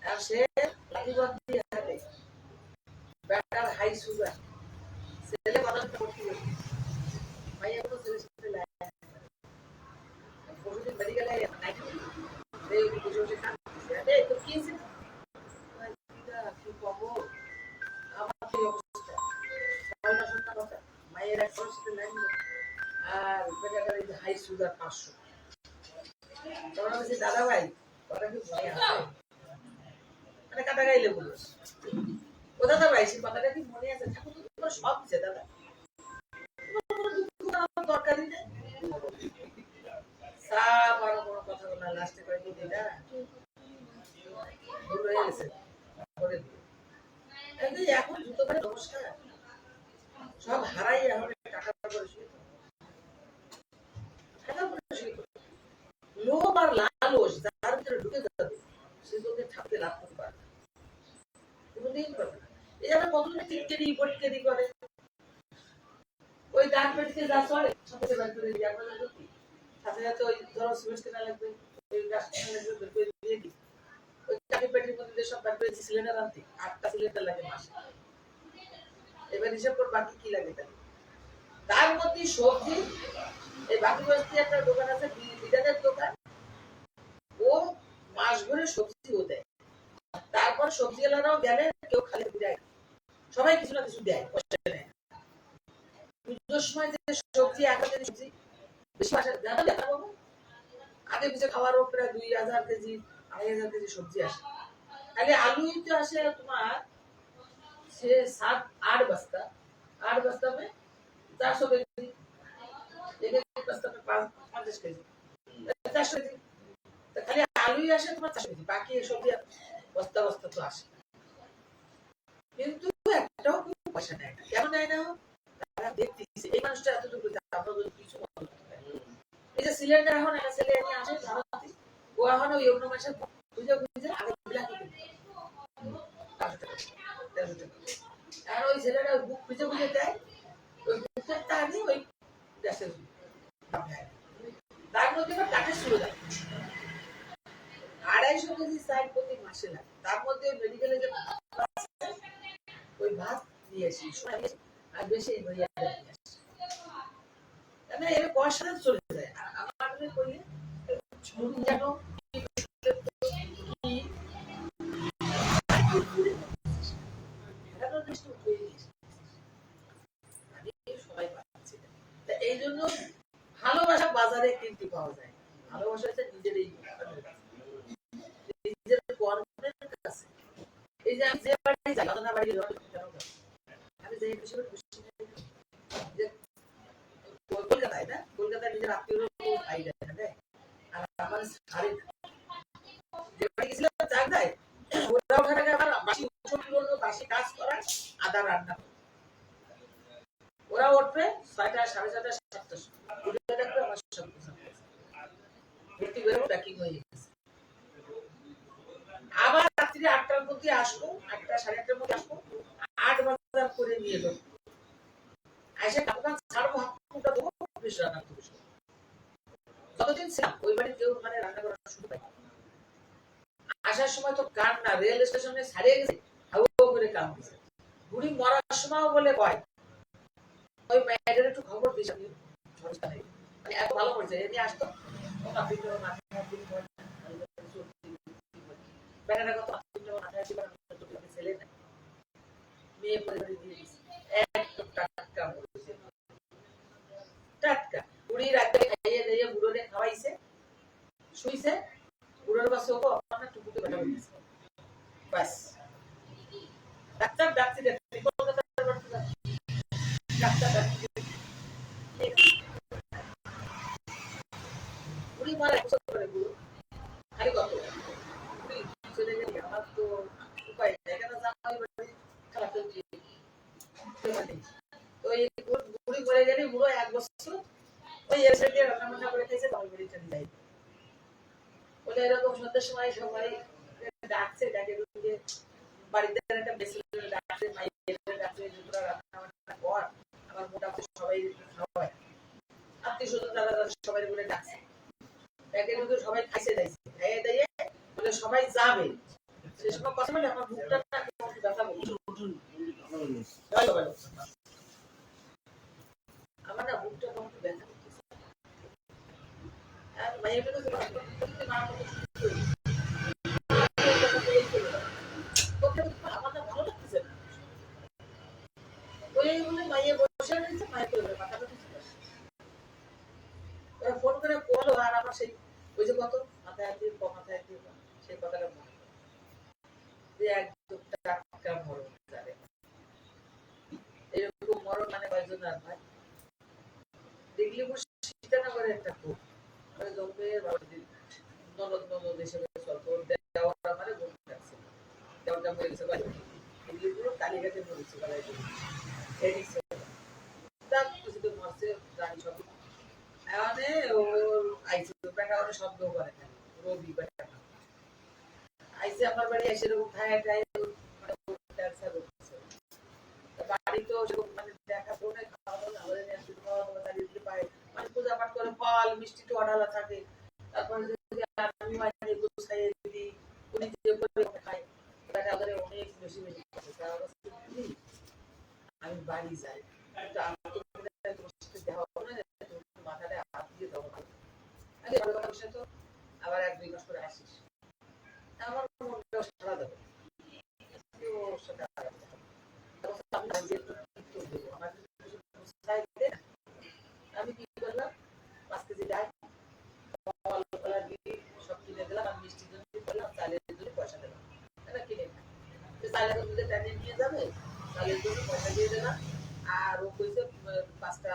আর সে লাঠিবাদ দিয়ে হাতে ব্যাটার হাই সুগার ছেলে কথা করতে গেছে ভাইয়া কোনো ছেলের সাথে লাগে পরশুদিন মেডিকেলে নাইট বসে বসে কাঁদছে তো কি হয়েছে কি পাবো আমার কি অবস্থা সবাই শুনতে কথা মায়ের এক সাথে লাগে আর বেটাটার এই হাই সুগার 500 তখন আমি দাদা ভাই কথা কি মনে আছে মানে কাটা গাইলে বলো ও দাদা ভাই সে কথাটা কি মনে আছে ঠাকুর তো তোমার সব দিচ্ছে দাদা দরকারই নেই সব আরো কোনো কথা বলা লাস্টে করে দিদি না দূর হয়ে গেছে এখন জুতো করে নমস্কার সব হারাই এখন টাকা করে শুয়ে টাকা করে শুয়ে লোভ আর লালচ যার ভিতরে ঢুকে যাবে সে তোকে ঠাকতে লাভ করতে পারবে কোনোদিন পারবে না। এই জন্য কতদিন টিটকেরি পটকেরি করে ওই ডাক পেটকে যা চলে সাথে বার করে দিয়ে আপনারা যদি সাথে সাথে ওই ধরো সিমেন্ট কেনা লাগবে ওই গাছ কেনা লাগবে বের করে দিয়ে দিই ওই টাকি পেটের মধ্যে সব বার করে সিলিন্ডার আনতে 8টা সিলিন্ডার লাগে মাসে এবার হিসাব করে বাকি কি লাগে তার মধ্যে সবজি এই বাকি বস্তি একটা দোকান আছে বিদাতের দোকান ও মাস ভরে সবজিও দেয় তারপর সবজিওয়ালারাও গেলে কেউ খালি দেয় সবাই কিছু না কিছু দেয় পয়সা নেয় পুজোর সময় যে সবজি 1 কেজি সবজি বেশি আসে জানো বাবু আগে পিছিয়ে খাওয়ারও প্রায় 2000 কেজি 2500 কেজি সবজি আসে তাহলে আলুই তো আসে তোমার সে 7-8 বস্তা 8 বস্তা में 400 কেজি एक बस्ता में 50 केजी 400 केजी तो खाली आलूই আসে তোমার 400 কেজি বাকি সবজি বস্তা বস্তা তো আসে কিন্তু একটাও পয়সা নেয় না কেন নেয় না তারা দেখতেছে এই মানুষটা এতটুকু আমরা যদি কিছু এই যে সিলিন্ডার এখন একটা ছেলে নিয়ে আসে জানাতে ও এখন ওই অন্য মাসে বুঝে বুঝে আগে বিলাকি আর ওই ছেলেটা বুক বুঝে বুঝে দেয় ওই বুকের টানে ওই গ্যাসের তার মধ্যে টাকা শুরু যায় 250 কেজি চাল প্রতি মাসে লাগে তার মধ্যে মেডিকেলে যে ওই ভাত নিয়ে আসি আর বেশি হইয়া নিয়ে আসি মানে এর পয়সা চলে যায় আর আমাদের কইলে ছবি যেন এই জন্য ভালোবাসা বাজারে কিনতে পাওয়া যায় ভালোবাসা হচ্ছে নিজের কর্মের কাছে এই যে আমি যে বাড়ি যাই না বাড়ি আমি যে কলকাতায় না কলকাতায় নিজের আত্মীয় ভাই দেয় আর আমার শাড়ি যে বাড়ি গেছিলাম চাক দেয় ওরা ওখানে আবার বাসি বাসি কাজ করা আদা রান্না ওরা উঠবে 6টা 6:30 7টার সময় উঠে দেখবে আমার সব কিছু ভর্তি করে প্যাকিং হয়ে গেছে আবার রাত্রি 8টার মধ্যে আসবো 8টা 8:30টার মধ্যে আসবো 8 বাজার করে নিয়ে যাবো আইসা দোকান ছাড়বো হাতটা দেবো বেশ রান্না করতে বসবো যতদিন ছিলাম ওই বাড়ি কেউ মানে রান্না করার শুরু পাই আসার সময় তো গান না রেল স্টেশনে ছাড়িয়ে গেছে হাওয়া করে কাম দিছে বুড়ি মরার সময়ও বলে কয় ওই মেয়েদের একটু খবর দিস আমি সমস্যা নেই মানে এত ভালো করেছে এমনি আসতো ছেলে মেয়ে পরিবারে দিয়ে দিচ্ছে টাটকা বুড়ি রাতে খাইয়ে দিয়ে বুড়োরে খাওয়াইছে শুইছে বুড়োর পাশে ওকে আপনার টুকুকে বেটা বলেছে বাস ডাক্তার ডাক্তার ডাক্তার বুড়ি মারা 1 বছর করে বুড়ো খালি কত বুড়ি চলে গেলে আমার তো উপায় নেই কেন জামাই বাড়ি খারাপ হচ্ছে তো এই বুড়ি মরে গেলে বুড়ো 1 বছর ওই এসে দিয়ে রান্না বান্না করে খাইছে তাই বাড়ি চলে যায় বলে বলে এরকম সন্ধ্যার সময় সবাই ডাকছে, ডাকে যে বাড়িতে একটা মেসেজ ডাকছে, মাইয়ের ডাকছে, দুপুরা রান্না বান্না কর, আমার মোটামুটি সবাই খাওয়ায়, আত্মীয় স্বজন তারা সবাই বলে ডাকছে, ডাকে কিন্তু সবাই খাইছে যাইছে, খাইয়ে দিয়ে বলে সবাই যাবে, সে সময় কথা বলে আমার মুখটা না কেমন ব্যথা বলছে, আমার না মুখটা কেমন ব্যথা করতেছে, আর মাইয়ের কিন্তু মা মতো আমার না ভালো লাগতেছে না, ওই বলে মাইয়ে বসে রয়েছে, মায়ের করে মাথাটা ফোন করে বলো, আর আমার সেই ওই যে কত মাথায় দিয়ে মাথায় দিয়ে সেই কথাটা মনে যে একদম টাটকা মরণ যাবে, এরকম মরণ মানে কয়েকজন আর ভাই দেখলি সীতানগরের একটা খুব জন্মের ননদ ননদ হিসেবে চলতো, দেওয়ার মানে বলতে লাগছে, দেওয়ারটা মরে গেছে এগুলি পুরো কালীঘাটে মরেছে বেলায় কিছু তো মরছে জানি সব, মানে ওর আইসি বেটা ওর শব্দ করে না, রবি বেটা আইসি আমার বাড়ি এসে এরকম খায় খায় মানে ক্যান্সার হচ্ছে, বাড়ি তো সেরকম মানে দেখা শোনে খাওয়া দাওয়া আমাদের আসলে খাওয়া দাওয়া দাঁড়িয়ে দিতে পারে, মানে পূজা পাঠ করে ফল মিষ্টি তো অঢালা থাকে, তারপরে যদি আমি মানে গুছাইয়ে দিই উনি যে করে খায়, এটা ওদের অনেক বেশি বেশি আমি বাড়ি যাই, কিন্তু আমি তো দেওয়া হবে না, মাথাটা হাত দিয়ে দেওয়া ভালো, আগে ভালো কথা বসে তো আবার 1-2 মাস করে আসিস, আমার মনটা সারা দেবে, ওর সাথে আমি কি করলাম 5 কেজি ডাল সব কিনে দিলাম, আমি মিষ্টির জন্য বললাম চালের জন্য পয়সা দিলাম, এটা কিনে চালের জন্য টানিয়ে নিয়ে যাবে, চালের জন্য পয়সা দিয়ে দিলাম, আর ও কইছে 5টা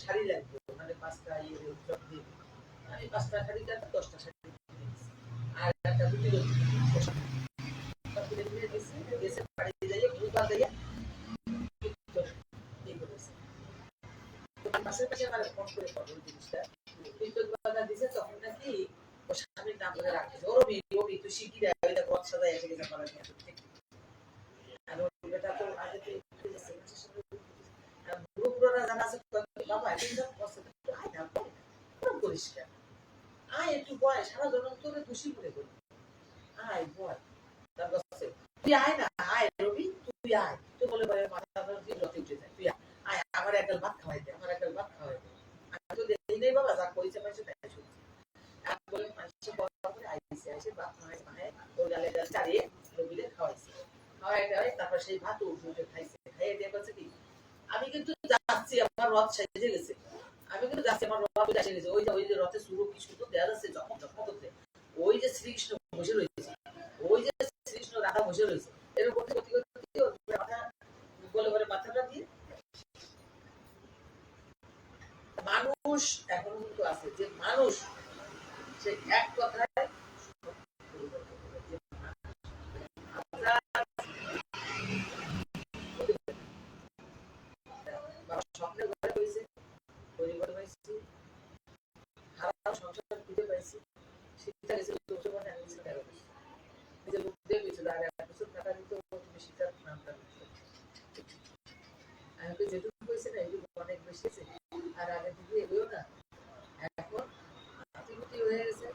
শাড়ি লাগবে, মানে 5টা ইয়ে দিয়ে আমি 5টা শাড়ি কাটতে 10টা শাড়ি আর একটা দুটি কিনে দিয়েছি, গেছে বাড়ি যাইয়ে ঘুরবা যাইয়ে পাশের পাশে আমার ফোন করে পাবো ওই জিনিসটা দিছে, তখন নাকি ওর স্বামীর নাম ধরে রাখছে, ও রবি রবি তুই শিখি দেয় ওই দেখো সাদা এসে গেছে আমার আর ওর বেটা তো আগে তো বুড়ো বুড়োরা জানা আছে বাবা আয় না করিস কেন, আয় একটু বয় সারা জনম তোরে খুশি করে করি, আয় বয় তার কাছে তুই আয় না, আয় রবি তুই আয়, তুই বলে বলে মাথা দিয়ে রথে উঠে যায়, তুই আয় আমার একটা ভাত খাওয়াই দে, আমার একটা ভাত খাওয়াই দে, আমি তো দেখি নেই বাবা যা কইছে পাইছে তাই শুনছি, আমি বলে মানুষের বলা করে আইসে আইসে ভাত খাওয়াই মায়ে ওই ডালে ডাল চালিয়ে রবিলে খাওয়াইছে, খাওয়াই দেওয়াই তারপর সেই ভাত উঠে খাইছে, খাইয়ে দিয়ে বলছে কি আমি কিন্তু যাচ্ছি আমার রথ সেজে গেছে, আমি কিন্তু যাচ্ছি আমার রথ এসে গেছে, ওই যে রথে সুরো কি সুন্দর দেওয়া যাচ্ছে যখন যখন করতে, ওই যে শ্রীকৃষ্ণ বসে রয়েছে, ওই যে শ্রীকৃষ্ণ রাধা বসে রয়েছে, এরকম করতে করতে মাথা বলে বলে মাথাটা দিয়ে মানুষ এখনো কিন্তু আছে, যে মানুষ সে এক কথায় স্বপ্নের ঘরে হয়েছে, পরিবার হয়েছে, হারাম সংসার খুঁজে পাইছি, শীতটা গেছিল 14 বছর, আমি গেছি 13 বছর, নিজের মুখ দিয়ে গেছিল, আর 1 বছর টাকা দিত তুমি শীতার নামটা আমি তো যেটুকু হয়েছে না এটুকু অনেক বেশি আছে, আর আগে দিকে এগোও না, এখন হাতিমতি হয়ে গেছে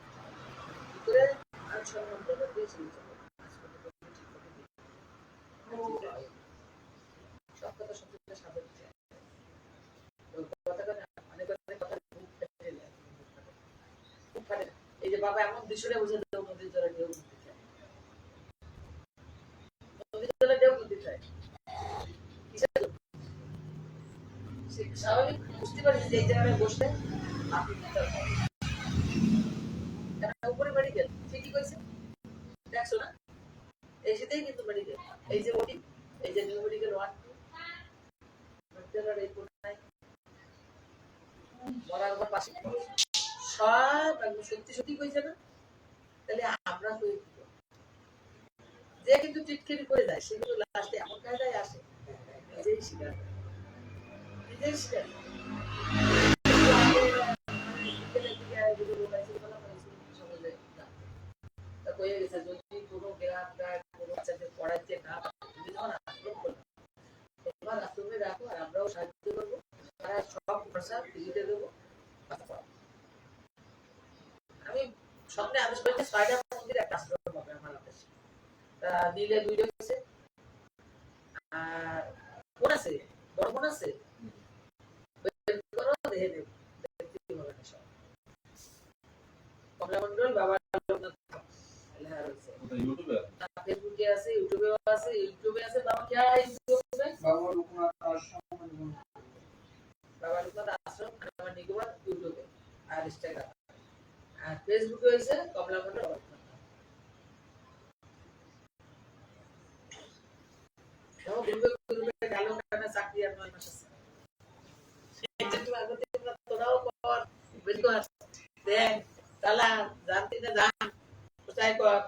কি করে আর সম্মান দেবে দিয়েছি সব কথা শুনতে সাধন এই যে বাবা এমন দৃশ্যটা বুঝে দেব নদীর জলে ঢেউ করতে চায়, নদীর জলে ঢেউ করতে চায়, স্বাভাবিক বুঝতে পারছি যে এই জায়গায় বসলে আপনি উপরে মেডিকেল ঠিকই কইছে, দেখছো না এই সেটাই কিন্তু মেডিকেল, এই যে ওটি এই যে নিউ মেডিকেল 1 মেডিকেলের এই কোনায় মরার ঘর পাশে সব একদম সত্যি সত্যি কইছে না, তাহলে আমরা কই যে কিন্তু টিটকেরি করে যায়, সে কিন্তু লাস্টে এমন কায়দায় আসে নিজেই স্বীকার করে, নিজেই স্বীকার গেছে যদি কোনো গ্রামটার কোনো বাচ্চাদের পড়াইতে না পারে, তুমি যখন আশ্রম করবে তোমার আশ্রমে রাখো আর আমরাও সাহায্য করবো, তারা সব খরচা ফ্রিতে দেবো। আমি স্বপ্নে আদেশ করেছি ৬টা মন্দির একটা আশ্রম হবে আমার দেশে। তা নীলে 2টা হয়েছে, আর কোন আছে বড় কোন আছে করো দেখে দেব, দেখতে হবে না সব। কমলা মন্ডল বাবা লোকনাথ লেখা রয়েছে। ওটা ইউটিউবে ফেসবুকে আছে, ইউটিউবেও আছে। ইউটিউবে আছে বাবা क्या है ইউটিউবে বাবা লোকনাথ আশ্রম, বাবা লোকনাথ আশ্রম আমার নিকোবর ইউটিউবে আর ইনস্টাগ্রাম, আর ফেসবুকে হয়েছে কমলা মন্ডল বাবা লোকনাথ। তো গ্রুপে গেল কারণে চাকরি আর 9 মাস আছে। একটু আগে থেকে তোরাও কর বের কর দেন তালা জানতে না জান কোথায় কর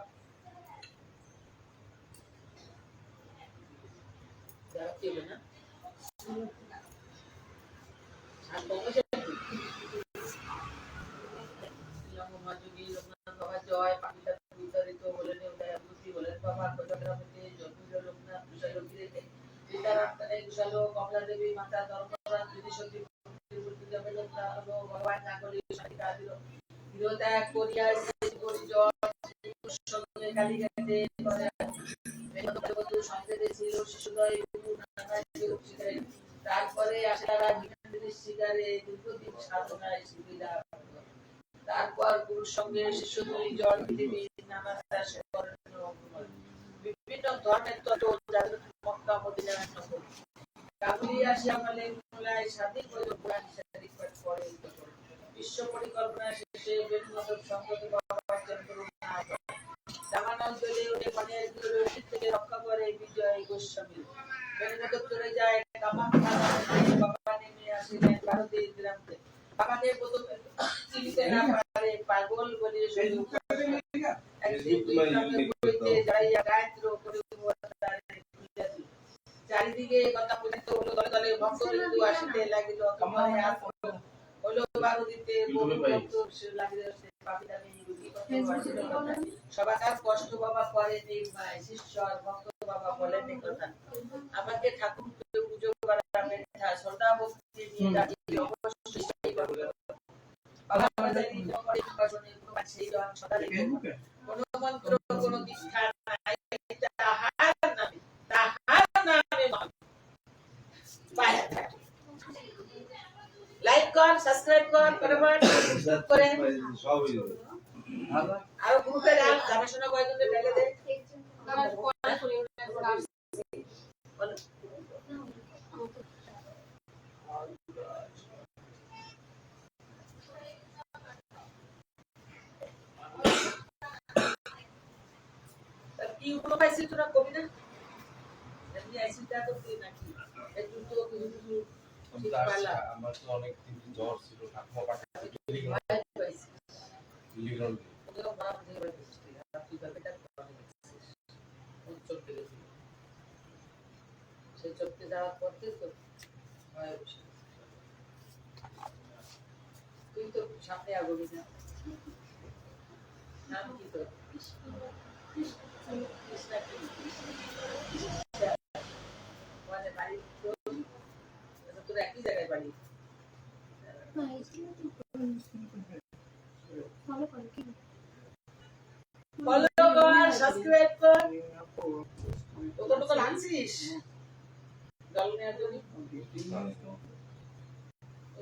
যারা কি হবে না আর কমছে লঙ্গমাজুগি লোকনাথ বাবা জয় পাকিটা বিতারিত বলেন উদয়পুতি বলেন বাবা কোজগ্রামতে জন্মিল লোকনাথ বিশালকিতে সীতারামকানে কুশালো কমলা দেবী মাতা ধর্মরাজ যুধিষ্ঠির মূর্তি যাবে লোকনাথ ভগবান নাগরী সারিকা দিল বিরোত্যাগ করিয়া পরিজন সঙ্গে কালীঘাটে করে মেঘবধূ সঙ্গে ছিল শিশুদয় তারপরে আশারা বিজ্ঞানের শিকারে দীর্ঘদিন সাধনায় সুবিধা, তারপর গুরুর সঙ্গে শিশু 2 জন পৃথিবী নানা দাস করেন বিভিন্ন ধর্মের তত্ত্ব যাদের মক্কা মদিনা নগর কাবুলি আসিয়া মালে মোলায় স্বাধীন হইল কোরআন শরীফ পাঠ করে বিশ্ব পরিকল্পনা শেষে বেদমাধব সংগঠন বাবার জন্য রামানন্দলে ওদের মনের দূরদর্শী থেকে রক্ষা করে বিজয় গোস্বামী বেদমাধব চলে যায় কামাখ্যা বাবা নেমে আসিলেন ভারতের গ্রামে বাবাকে প্রথমে চিনতে না পারে পাগল বলে শুধু একদিন বইতে যাইয়া গায়ত্র করে চারিদিকে কথা প্রচারিত হলো, দলে দলে ভক্তবৃন্দ আসিতে লাগিল, তোমার হাত হলো বারুদিতে ভক্ত লাগিল পাপিদানি সবাকার কষ্ট বাবা করে নির্মায় শিষ্যর ভক্ত বাবা বলেন এই কথা আমাকে ঠাকুর পুজো করা মেধা শ্রদ্ধা ভক্তি নিয়ে ডাকি অবশ্যই সেই করবে বাবা আমাদের নিজ করে প্রকাশনে সেই জন সদা রেখে কোন মন্ত্র কোন দীক্ষা নাই তাহার নামে লাইক কর সাবস্ক্রাইব কর ফটাফট করে সব হয়ে যাবে। আর গ্রুপে রাখ জানাশোনা কয়েকজনকে ঢেলে দে কি উপলো পাইছিস তোরা কবি না এমনি আইসিটা তো তুই নাকি একটু তো কিছু আমার তো অনেক দিন জ্বর ছিল, ঠাকুমা পাঠাতে পাইছি লিগ্রন ওদের বাপ দিয়ে পাইছিস আর তুই ব্যাপারটা কোন চলতে গেছিল সেই চলতে যাওয়ার পর থেকে তো হয় বসে তুই তো সামনে আগুবি না নাম কি তোর কৃষ্ণা কি মানে বাড়ি তোর একই জায়গায় বাড়ি ফলো কর সাবস্ক্রাইব কর কত আনছিস জল নেওয়ার জন্য ওই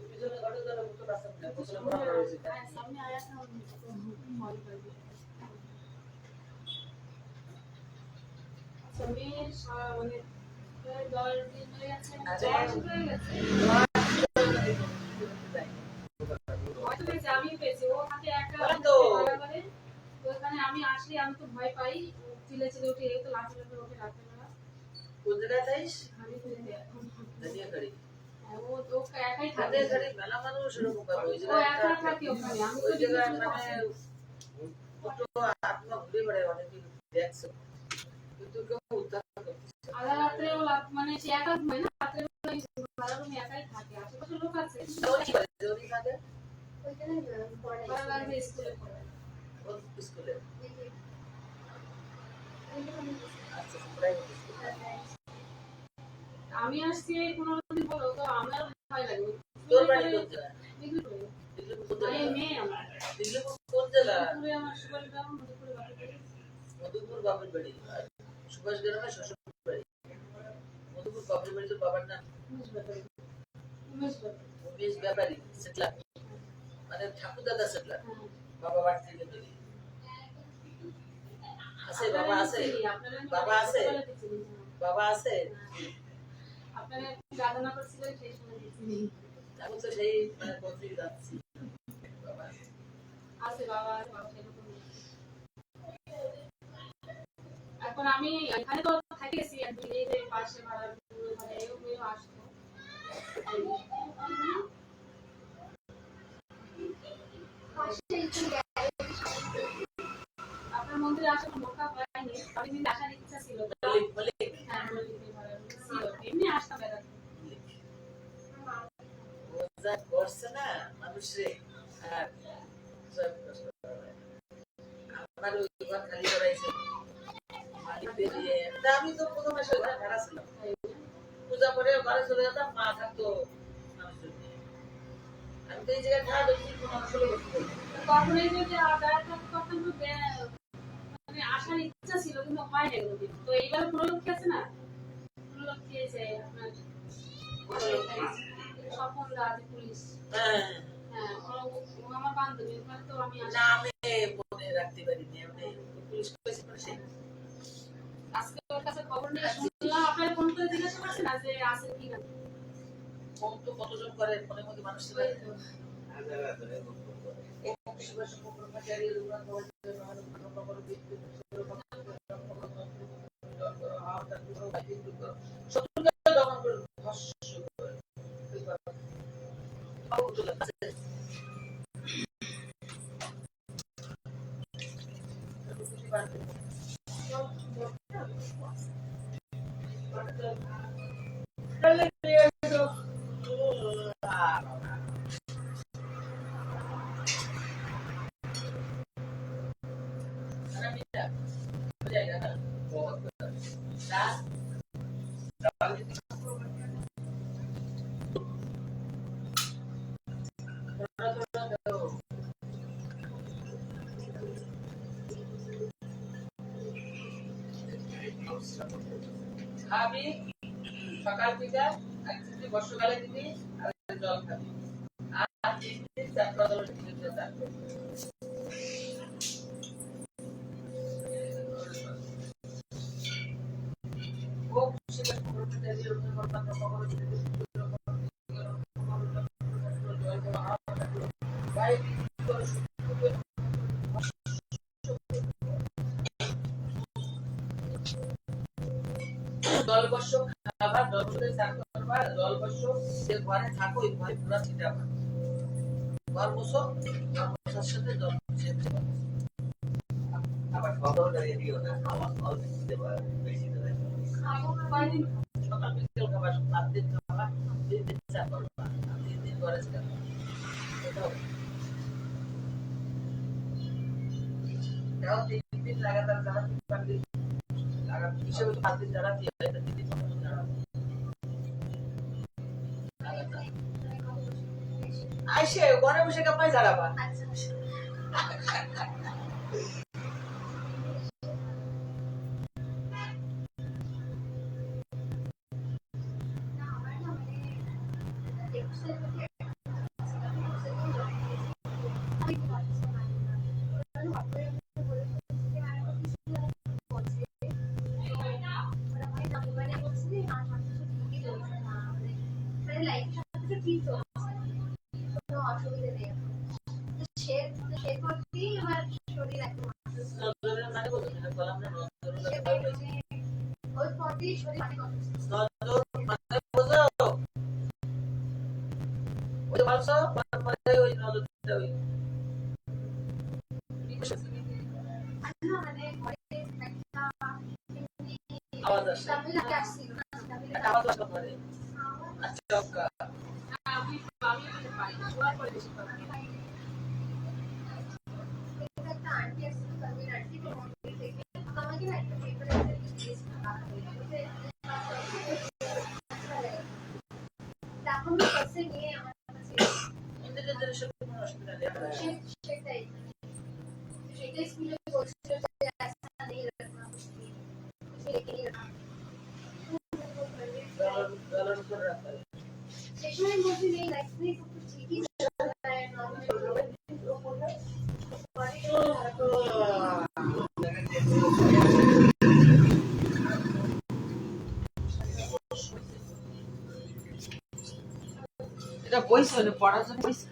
পিছনে ঘটে ধরে মুখে রাস্তা না গোসল করা হয়েছে সামনে আয়া था मॉल पर भी সমীর মানে 10 দিন হয়ে গেছে আমি পেয়েছি ও হাতে একটা মানে ওখানে আমি আসলে আমি তো ভয় পাই চিলে চিলে উঠে এই তো লাঠি লাঠি ওঠে রাতে বেলা কোন জায়গায় যাইস আমি তো দাঁড়িয়ে গাড়ি ও তো একাই থাকে হাতে গাড়ি মেলা মানুষ এরকম করে ওই ও জায়গায় একা থাকে ওখানে আমি তো ওই জায়গায় মানে দুটো আত্মা ঘুরে বেড়ায় অনেকে দেখছো কিন্তু কেউ উদ্ধার করতেছে আধা রাত্রে ও মানে সে একা ঘুমায় না রাত্রে ভাড়া রুমে একাই থাকে আশেপাশে লোক আছে ওই কি করে জোরি থাকে ওইখানে পড়ে বারবার স্কুলে পড়ে ওর স্কুলে আচ্ছা প্রাইভেট স্কুল। আমি আসছি 15 দিন হলো, তো আমার ভয় লাগে। তোর বাড়ি কোন জেলা? দিঘুপুরে। দিল্লিপুর কোন আমি জেলা? মেয়ে আমার। দিল্লিপুর কোন জেলা? দিঘুপুরে আমার সুপার গ্রাম, মধুপুরে বাপের বাড়ি। মধুপুর বাপের বাড়ি। আর সুভাষ গ্রামে শ্বশুর বাড়ি। মধুপুর বাপের বাড়ি তোর বাবার নাম? উমেশ ব্যাপারী। উমেশ ব্যাপারী। উমেশ ব্যাপারী সেটলার, মানে ঠাকুর দাদা সেটলার। হ্যাঁ। বাবা বাড়ি থেকে তৈরি আছে? বাবা আছে? আপনারা বাবা আছে? ছোটবেলা থেকে চিনি, হ্যাঁ। বাবা আছে? আপনারা গাদানা করছিলেন সেই সময় দেখছিনি। আমি তো সেই মানে কোথায় যাচ্ছি। বাবা আছে। আছে বাবা, আছে বাবা সেরকম। এখন আমি এখানে তো থাকি গেছি, আর এই যে পাশে ভাড়া মানে এও আসতো। আপনার মন্দিরে আসার মৌকা হয়নি, আমি কিন্তু আসার ইচ্ছা ছিল। মল্লিক মল্লিক হ্যাঁ, মন্দিরে ভাড়া ছিল, এমনি আসতাম বেড়াতে। ও যা করছে না মানুষে, আর সব কষ্ট করে। আমার ওই ঘর খালি করাইছে মালিক বেরিয়ে। তা আমি তো প্রথম মাসে ঘরে ভাড়া ছিলাম, পূজা করে ঘরে চলে যেতাম, মা থাকতো মানুষজন নিয়ে। আমি তো এই জায়গায় থাকা দেখি 15-16 বছর। তখন এই যে বেড়াতে তখন তো মানে আসার ইচ্ছা ছিল, কিন্তু হয় না কোনোদিন। তো এইবার উপলক্ষে আছে না, উপলক্ষে যে আপনার স্বপন দা আছে পুলিশ, হ্যাঁ হ্যাঁ ও আমার বান্ধবী, ওখানে তো আমি আসি। নামে মনে রাখতে পারিনি আমি। পুলিশ কইছে পরে সেই আজকে ওর কাছে খবর নিয়ে শুনলাম, আপনার ফোন করে জিজ্ঞাসা করছেন না যে আছে কি না। ফোন তো কতজন করে, ফোনের মধ্যে মানুষ ছিল। ওই তো। খাবি সকাল থেকে, আর যদি বর্ষাকালে দিবি আর জল খাবি, আর 3 দিন 4 বদল দিতে থাকবে। ও সেটা করতে দেরি হতে পারে না, খবর দিতে ভাই জল বর্ষ খাবার, জল বর্ষে চান করবা, জল বর্ষ যে ঘরে থাকো ওই ঘরে পুরা ছিটাবা, ঘর বসো, বসার সাথে জল বসে আবার খাওয়া দাওয়া দিও না, আমার অল্প দিতে পারে বেশি দেবে। কয়দিন সকাল বিকেল খাবার 7 দিন খাবার, 2 দিন চা করবা, 3 দিন ঘরে ছিটাবা। এটাও 3 দিন লাগাতার যারা 3 দিন লাগাতার হিসেবে 5 দিন যারা দিয়ে 3 দিন যারা লাগাতার আইসে ঘরে বসে কাপাই জারাবা। নজরের মানে বলতে যেটা বললাম না, নজরের কথা বলছি। নজর মানে বোঝো, ওই যে বলছো মানে ওই নজরটা ওই আওয়াজ আসে, একটা আওয়াজ আসতে পারে। আচ্ছা ওকা আমি আমি পাই শোয়ার পরে বেশি পাই। একটা আন্টি আসছিল, তামিল আন্টি, তো মন্দির থেকে আমাকে না একটা পেপারে तो स्कूल में बोलते थे ऐसा नहीं रखना कुछ लेके नहीं रखना गलत कर रहा है सेक्शन में बोलते नहीं लाइफ में सब कुछ ठीक ही चल रहा है नॉर्मल এটা বইছে না পড়ার জন্য বইছে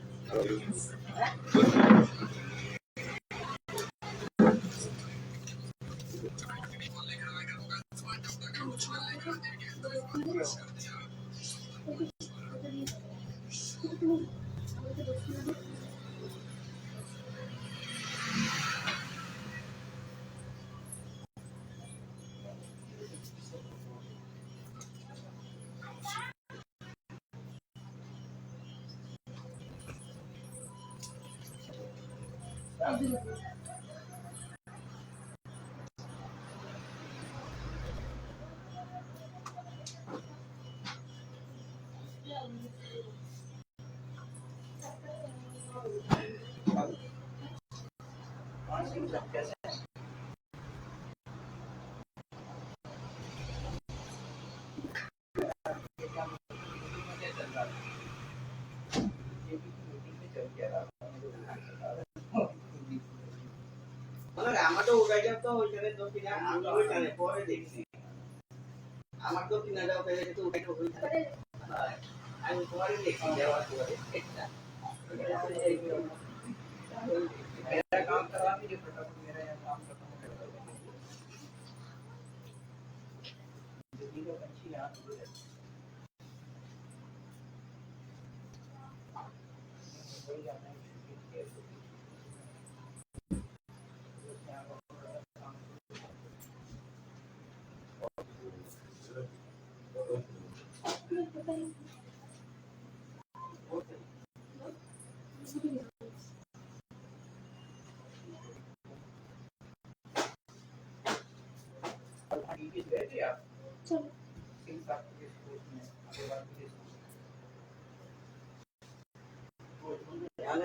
আমারও উড়াইয়া তো ওইখানে দক্ষিণা আমি ওইখানে পরে দেখছি আমার দক্ষিণাটা ওখানে তো উঠাই তো ওইখানে আমি পরে দেখছি যাওয়ার পরে मेरा काम करवा दीजिए फटाफट मेरा यहाँ काम खत्म हो गया दिल्ली का पंछी यहाँ दूर है वही जाना है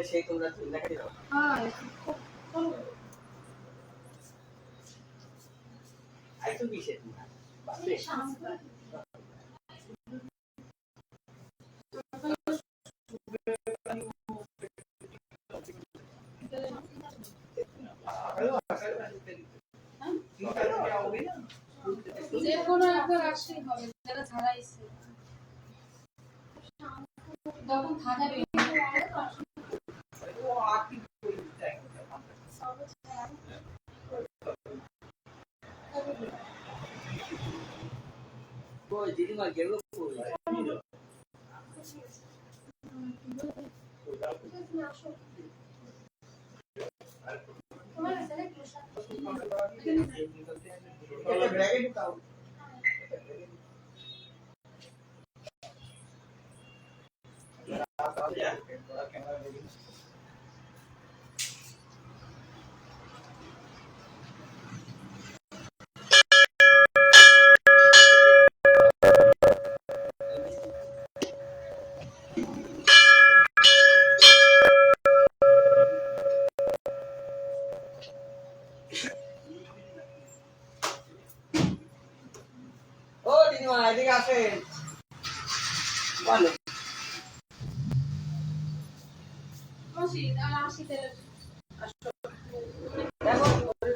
সেই তোমরা লেখা দিও আইতো কিসে বাসে যে কোনো একবার আসলেই হবে যারা ছাড়াইছে তখন থাকবে कोई दिदिमा गेलो कोई तुम्हारे सारे क्वेश्चन ये ब्रैकेट बताओ ও দিদিমা এদিকে আসেন বলো আসি তাহলে আসি তাহলে